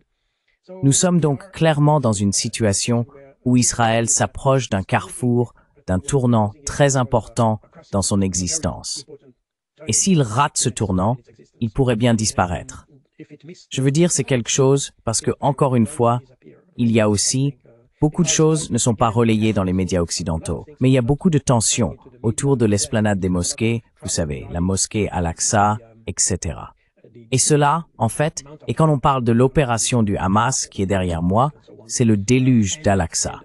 Nous sommes donc clairement dans une situation où Israël s'approche d'un carrefour, d'un tournant très important dans son existence. Et s'il rate ce tournant, il pourrait bien disparaître. Je veux dire c'est quelque chose parce que, encore une fois, il y a aussi beaucoup de choses ne sont pas relayées dans les médias occidentaux, mais il y a beaucoup de tensions autour de l'esplanade des mosquées, vous savez, la mosquée Al-Aqsa, etc. Et cela, en fait, et quand on parle de l'opération du Hamas qui est derrière moi, c'est le déluge d'Al-Aqsa.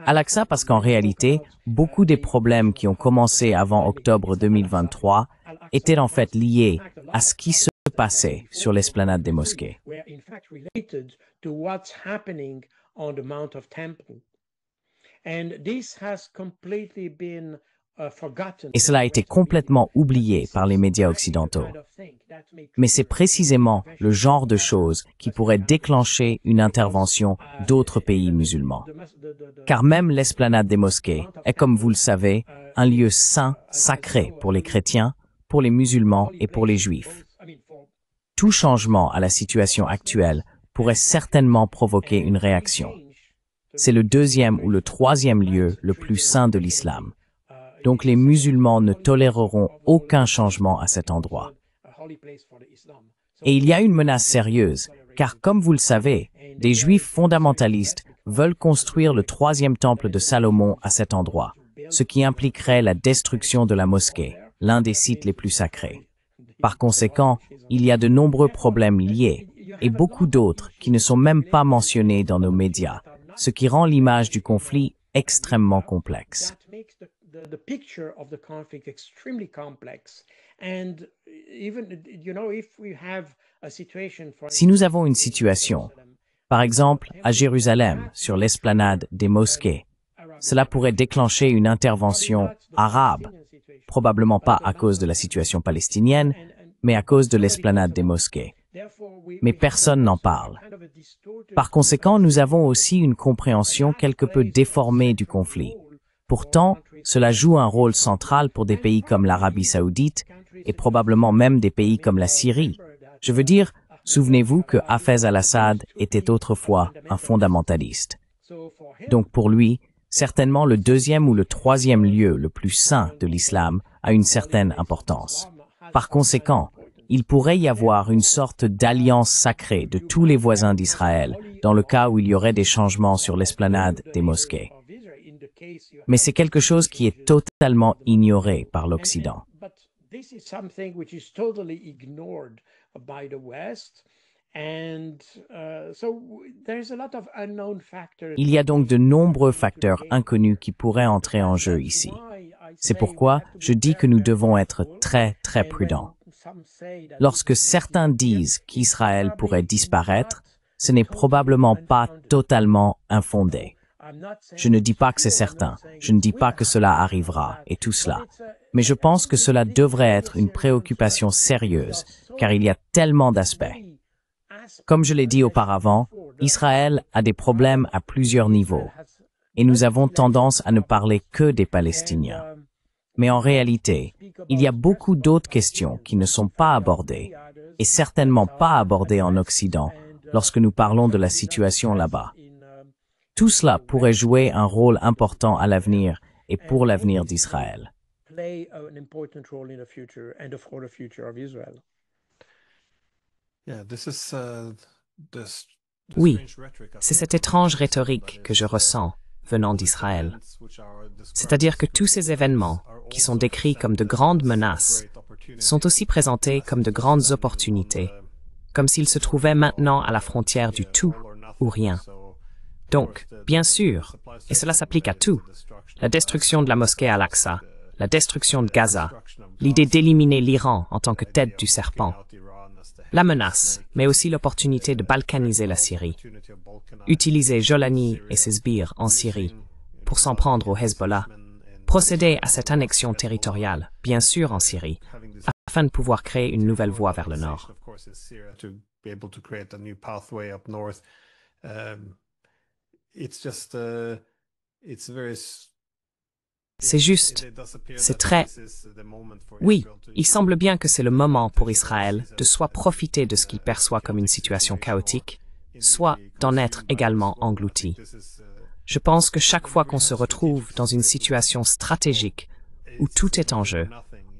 Al-Aqsa parce qu'en réalité, beaucoup des problèmes qui ont commencé avant octobre 2023 étaient en fait liés à ce qui se passait sur l'esplanade des mosquées. Et cela a été complètement oublié par les médias occidentaux. Mais c'est précisément le genre de choses qui pourrait déclencher une intervention d'autres pays musulmans. Car même l'esplanade des mosquées est, comme vous le savez, un lieu saint, sacré pour les chrétiens, pour les musulmans et pour les juifs. Tout changement à la situation actuelle pourrait certainement provoquer une réaction. C'est le deuxième ou le troisième lieu le plus saint de l'islam. Donc les musulmans ne toléreront aucun changement à cet endroit. Et il y a une menace sérieuse, car comme vous le savez, des juifs fondamentalistes veulent construire le troisième temple de Salomon à cet endroit, ce qui impliquerait la destruction de la mosquée, l'un des sites les plus sacrés. Par conséquent, il y a de nombreux problèmes liés, et beaucoup d'autres qui ne sont même pas mentionnés dans nos médias, ce qui rend l'image du conflit extrêmement complexe. The picture of the conflict extremely complex, and even if we have a situation for Si nous avons une situation, par exemple à Jérusalem, sur l'esplanade des mosquées, cela pourrait déclencher une intervention arabe, probablement pas à cause de la situation palestinienne, mais à cause de l'esplanade des mosquées. Mais personne n'en parle. Par conséquent, nous avons aussi une compréhension quelque peu déformée du conflit. Pourtant, cela joue un rôle central pour des pays comme l'Arabie saoudite et probablement même des pays comme la Syrie. Je veux dire, souvenez-vous que Hafez al-Assad était autrefois un fondamentaliste. Donc pour lui, certainement le deuxième ou le troisième lieu le plus saint de l'islam a une certaine importance. Par conséquent, il pourrait y avoir une sorte d'alliance sacrée de tous les voisins d'Israël dans le cas où il y aurait des changements sur l'esplanade des mosquées. Mais c'est quelque chose qui est totalement ignoré par l'Occident. Il y a donc de nombreux facteurs inconnus qui pourraient entrer en jeu ici. C'est pourquoi je dis que nous devons être très, très prudents. Lorsque certains disent qu'Israël pourrait disparaître, ce n'est probablement pas totalement infondé. Je ne dis pas que c'est certain, je ne dis pas que cela arrivera, et tout cela. Mais je pense que cela devrait être une préoccupation sérieuse, car il y a tellement d'aspects. Comme je l'ai dit auparavant, Israël a des problèmes à plusieurs niveaux, et nous avons tendance à ne parler que des Palestiniens. Mais en réalité, il y a beaucoup d'autres questions qui ne sont pas abordées, et certainement pas abordées en Occident, lorsque nous parlons de la situation là-bas. Tout cela pourrait jouer un rôle important à l'avenir et pour l'avenir d'Israël. Oui, c'est cette étrange rhétorique que je ressens venant d'Israël. C'est-à-dire que tous ces événements, qui sont décrits comme de grandes menaces, sont aussi présentés comme de grandes opportunités, comme s'ils se trouvaient maintenant à la frontière du tout ou rien. Donc, bien sûr, et cela s'applique à tout, la destruction de la mosquée Al-Aqsa, la destruction de Gaza, l'idée d'éliminer l'Iran en tant que tête du serpent, la menace, mais aussi l'opportunité de balkaniser la Syrie, utiliser Jolani et ses sbires en Syrie pour s'en prendre au Hezbollah, procéder à cette annexion territoriale, bien sûr en Syrie, afin de pouvoir créer une nouvelle voie vers le nord. C'est juste, c'est très... Oui, il semble bien que c'est le moment pour Israël de soit profiter de ce qu'il perçoit comme une situation chaotique, soit d'en être également englouti. Je pense que chaque fois qu'on se retrouve dans une situation stratégique où tout est en jeu,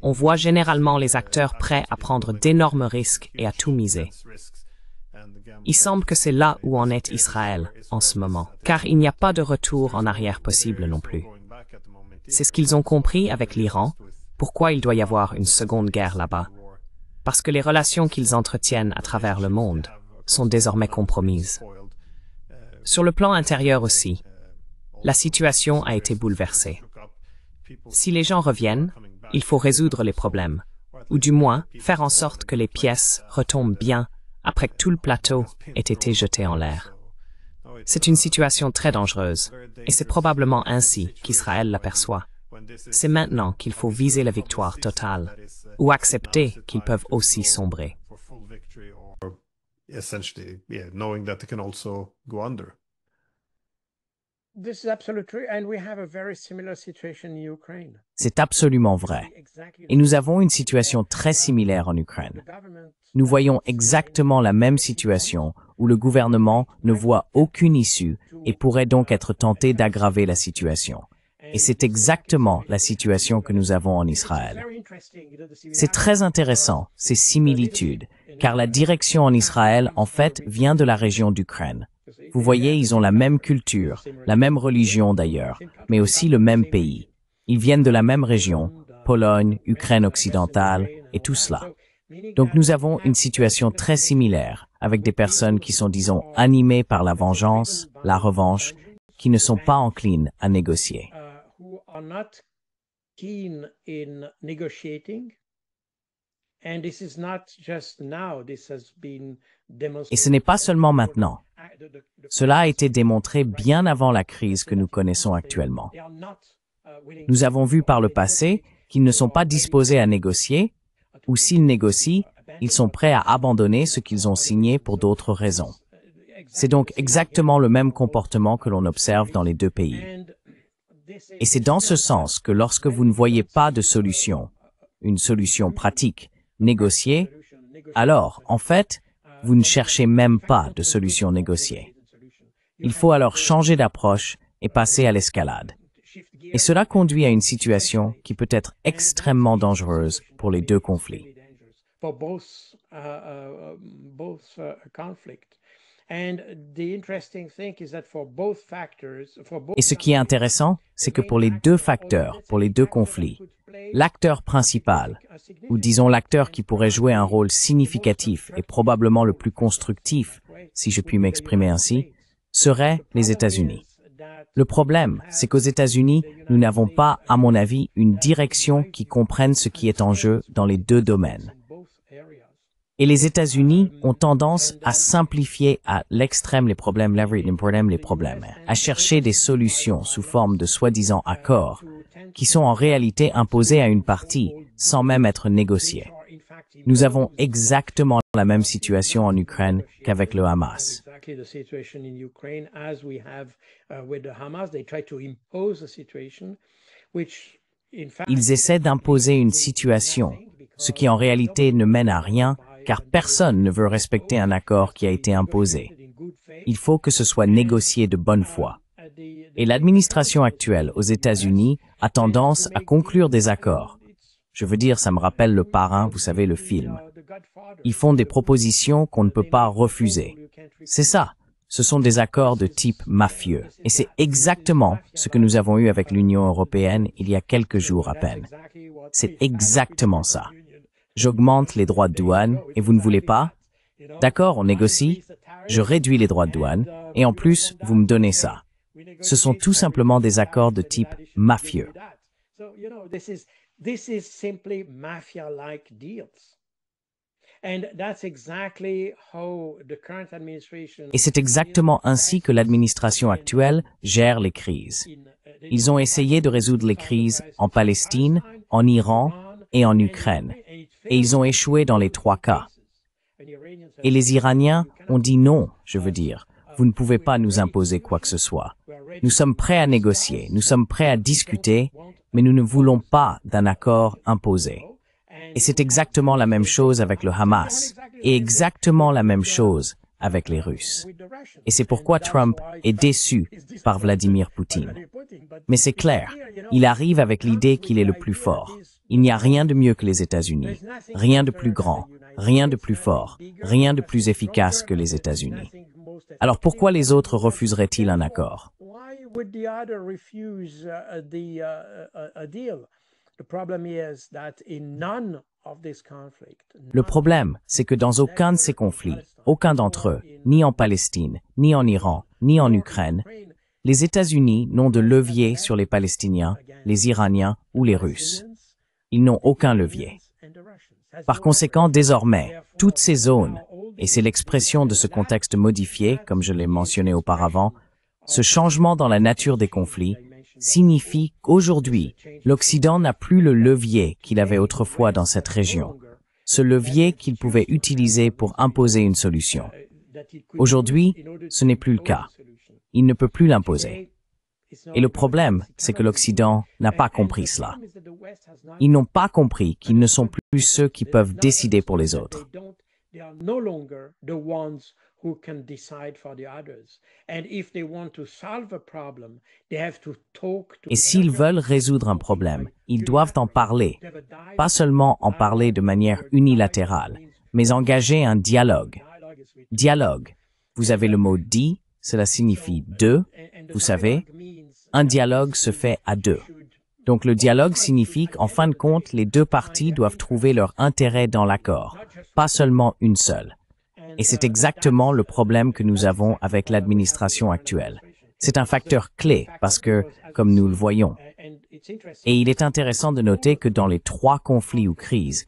on voit généralement les acteurs prêts à prendre d'énormes risques et à tout miser. Il semble que c'est là où en est Israël en ce moment, car il n'y a pas de retour en arrière possible non plus. C'est ce qu'ils ont compris avec l'Iran, pourquoi il doit y avoir une seconde guerre là-bas, parce que les relations qu'ils entretiennent à travers le monde sont désormais compromises. Sur le plan intérieur aussi, la situation a été bouleversée. Si les gens reviennent, il faut résoudre les problèmes, ou du moins faire en sorte que les pièces retombent bien après que tout le plateau ait été jeté en l'air. C'est une situation très dangereuse, et c'est probablement ainsi qu'Israël l'aperçoit. C'est maintenant qu'il faut viser la victoire totale, ou accepter qu'ils peuvent aussi sombrer. C'est absolument vrai. Et nous avons une situation très similaire en Ukraine. Nous voyons exactement la même situation où le gouvernement ne voit aucune issue et pourrait donc être tenté d'aggraver la situation. Et c'est exactement la situation que nous avons en Israël. C'est très intéressant, ces similitudes, car la direction en Israël, en fait, vient de la région d'Ukraine. Vous voyez, ils ont la même culture, la même religion d'ailleurs, mais aussi le même pays. Ils viennent de la même région, Pologne, Ukraine occidentale, et tout cela. Donc nous avons une situation très similaire, avec des personnes qui sont, disons, animées par la vengeance, la revanche, qui ne sont pas enclines à négocier. Et ce n'est pas seulement maintenant. Cela a été démontré bien avant la crise que nous connaissons actuellement. Nous avons vu par le passé qu'ils ne sont pas disposés à négocier, ou s'ils négocient, ils sont prêts à abandonner ce qu'ils ont signé pour d'autres raisons. C'est donc exactement le même comportement que l'on observe dans les deux pays. Et c'est dans ce sens que lorsque vous ne voyez pas de solution, une solution pratique, négociée, alors, en fait, vous ne cherchez même pas de solution négociée. Il faut alors changer d'approche et passer à l'escalade. Et cela conduit à une situation qui peut être extrêmement dangereuse pour les deux conflits. Et ce qui est intéressant, c'est que pour les deux facteurs, pour les deux conflits, l'acteur principal, ou disons l'acteur qui pourrait jouer un rôle significatif et probablement le plus constructif, si je puis m'exprimer ainsi, seraient les États-Unis. Le problème, c'est qu'aux États-Unis, nous n'avons pas, à mon avis, une direction qui comprenne ce qui est en jeu dans les deux domaines. Et les États-Unis ont tendance à simplifier à l'extrême les problèmes, à chercher des solutions sous forme de soi-disant accords, qui sont en réalité imposés à une partie, sans même être négociés. Nous avons exactement la même situation en Ukraine qu'avec le Hamas. Ils essaient d'imposer une situation, ce qui en réalité ne mène à rien, car personne ne veut respecter un accord qui a été imposé. Il faut que ce soit négocié de bonne foi. Et l'administration actuelle aux États-Unis a tendance à conclure des accords. Je veux dire, ça me rappelle Le Parrain, vous savez, le film. Ils font des propositions qu'on ne peut pas refuser. C'est ça. Ce sont des accords de type mafieux. Et c'est exactement ce que nous avons eu avec l'Union européenne il y a quelques jours à peine. C'est exactement ça. J'augmente les droits de douane et vous ne voulez pas? D'accord, on négocie, je réduis les droits de douane, et en plus, vous me donnez ça. Ce sont tout simplement des accords de type mafieux. This is simply mafia-like deals. And that's exactly how the current administration Et c'est exactement ainsi que l'administration actuelle gère les crises. Ils ont essayé de résoudre les crises en Palestine, en Iran et en Ukraine. Et ils ont échoué dans les 3 cas. Et les Iraniens ont dit non, je veux dire. Vous ne pouvez pas nous imposer quoi que ce soit. Nous sommes prêts à négocier, nous sommes prêts à discuter, mais nous ne voulons pas d'un accord imposé. Et c'est exactement la même chose avec le Hamas, et exactement la même chose avec les Russes. Et c'est pourquoi Trump est déçu par Vladimir Poutine. Mais c'est clair, il arrive avec l'idée qu'il est le plus fort. Il n'y a rien de mieux que les États-Unis, rien de plus grand, rien de plus fort, rien de plus efficace que les États-Unis. Alors pourquoi les autres refuseraient-ils un accord? Le problème, c'est que dans aucun de ces conflits, aucun d'entre eux, ni en Palestine, ni en Iran, ni en Ukraine, les États-Unis n'ont de levier sur les Palestiniens, les Iraniens ou les Russes. Ils n'ont aucun levier. Par conséquent, désormais, toutes ces zones, et c'est l'expression de ce contexte modifié, comme je l'ai mentionné auparavant, ce changement dans la nature des conflits signifie qu'aujourd'hui, l'Occident n'a plus le levier qu'il avait autrefois dans cette région, ce levier qu'il pouvait utiliser pour imposer une solution. Aujourd'hui, ce n'est plus le cas. Il ne peut plus l'imposer. Et le problème, c'est que l'Occident n'a pas compris cela. Ils n'ont pas compris qu'ils ne sont plus ceux qui peuvent décider pour les autres. Et s'ils veulent résoudre un problème, ils doivent en parler. Pas seulement en parler de manière unilatérale, mais engager un dialogue. Dialogue. Vous avez le mot « dit », cela signifie « deux », vous savez. Un dialogue se fait à deux. Donc le dialogue signifie qu'en fin de compte, les deux parties doivent trouver leur intérêt dans l'accord, pas seulement une seule. Et c'est exactement le problème que nous avons avec l'administration actuelle. C'est un facteur clé parce que, comme nous le voyons, et il est intéressant de noter que dans les 3 conflits ou crises,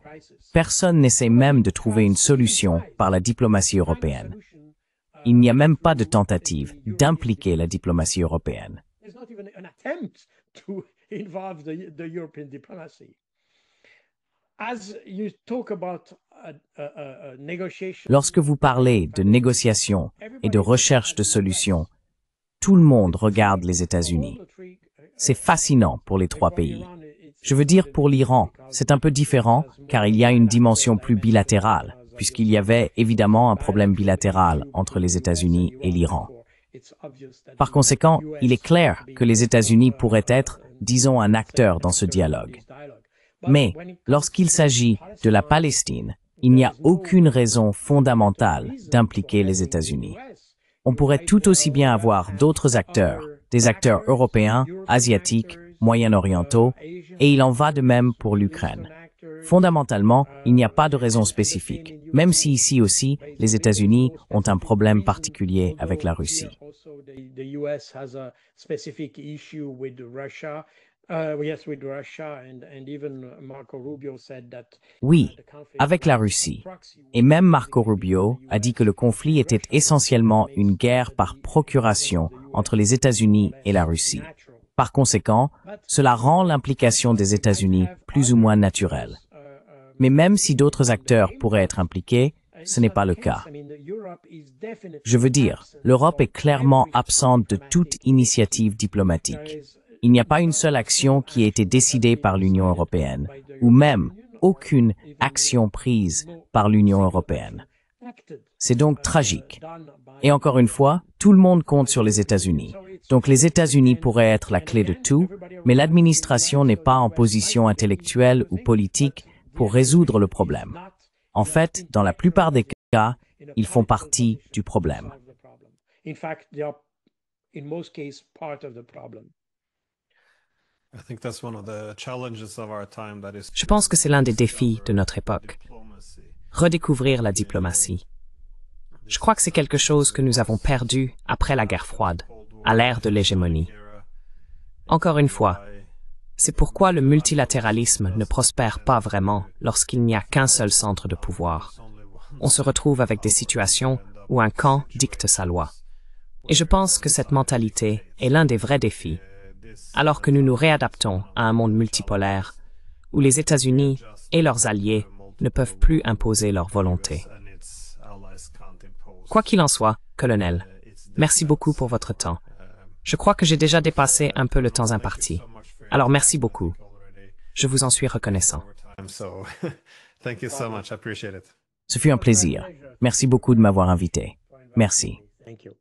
personne n'essaie même de trouver une solution par la diplomatie européenne. Il n'y a même pas de tentative d'impliquer la diplomatie européenne. Lorsque vous parlez de négociation et de recherche de solutions, tout le monde regarde les États-Unis. C'est fascinant pour les 3 pays. Je veux dire pour l'Iran, c'est un peu différent car il y a une dimension plus bilatérale, puisqu'il y avait évidemment un problème bilatéral entre les États-Unis et l'Iran. Par conséquent, il est clair que les États-Unis pourraient être, disons, un acteur dans ce dialogue. Mais lorsqu'il s'agit de la Palestine, il n'y a aucune raison fondamentale d'impliquer les États-Unis. On pourrait tout aussi bien avoir d'autres acteurs, des acteurs européens, asiatiques, moyen-orientaux, et il en va de même pour l'Ukraine. Fondamentalement, il n'y a pas de raison spécifique, même si ici aussi, les États-Unis ont un problème particulier avec la Russie. Oui, avec la Russie. Et même Marco Rubio a dit que le conflit était essentiellement une guerre par procuration entre les États-Unis et la Russie. Par conséquent, cela rend l'implication des États-Unis plus ou moins naturelle. Mais même si d'autres acteurs pourraient être impliqués, ce n'est pas le cas. Je veux dire, l'Europe est clairement absente de toute initiative diplomatique. Il n'y a pas une seule action qui ait été décidée par l'Union européenne, ou même aucune action prise par l'Union européenne. C'est donc tragique. Et encore une fois, tout le monde compte sur les États-Unis. Donc les États-Unis pourraient être la clé de tout, mais l'administration n'est pas en position intellectuelle ou politique pour résoudre le problème. En fait, dans la plupart des cas, ils font partie du problème. Je pense que c'est l'un des défis de notre époque. Redécouvrir la diplomatie. Je crois que c'est quelque chose que nous avons perdu après la guerre froide, à l'ère de l'hégémonie. Encore une fois, c'est pourquoi le multilatéralisme ne prospère pas vraiment lorsqu'il n'y a qu'un seul centre de pouvoir. On se retrouve avec des situations où un camp dicte sa loi. Et je pense que cette mentalité est l'un des vrais défis, alors que nous nous réadaptons à un monde multipolaire où les États-Unis et leurs alliés ne peuvent plus imposer leur volonté. Quoi qu'il en soit, colonel, merci beaucoup pour votre temps. Je crois que j'ai déjà dépassé un peu le temps imparti. Alors merci beaucoup. Je vous en suis reconnaissant. Ce fut un plaisir. Merci beaucoup de m'avoir invité. Merci. Thank you.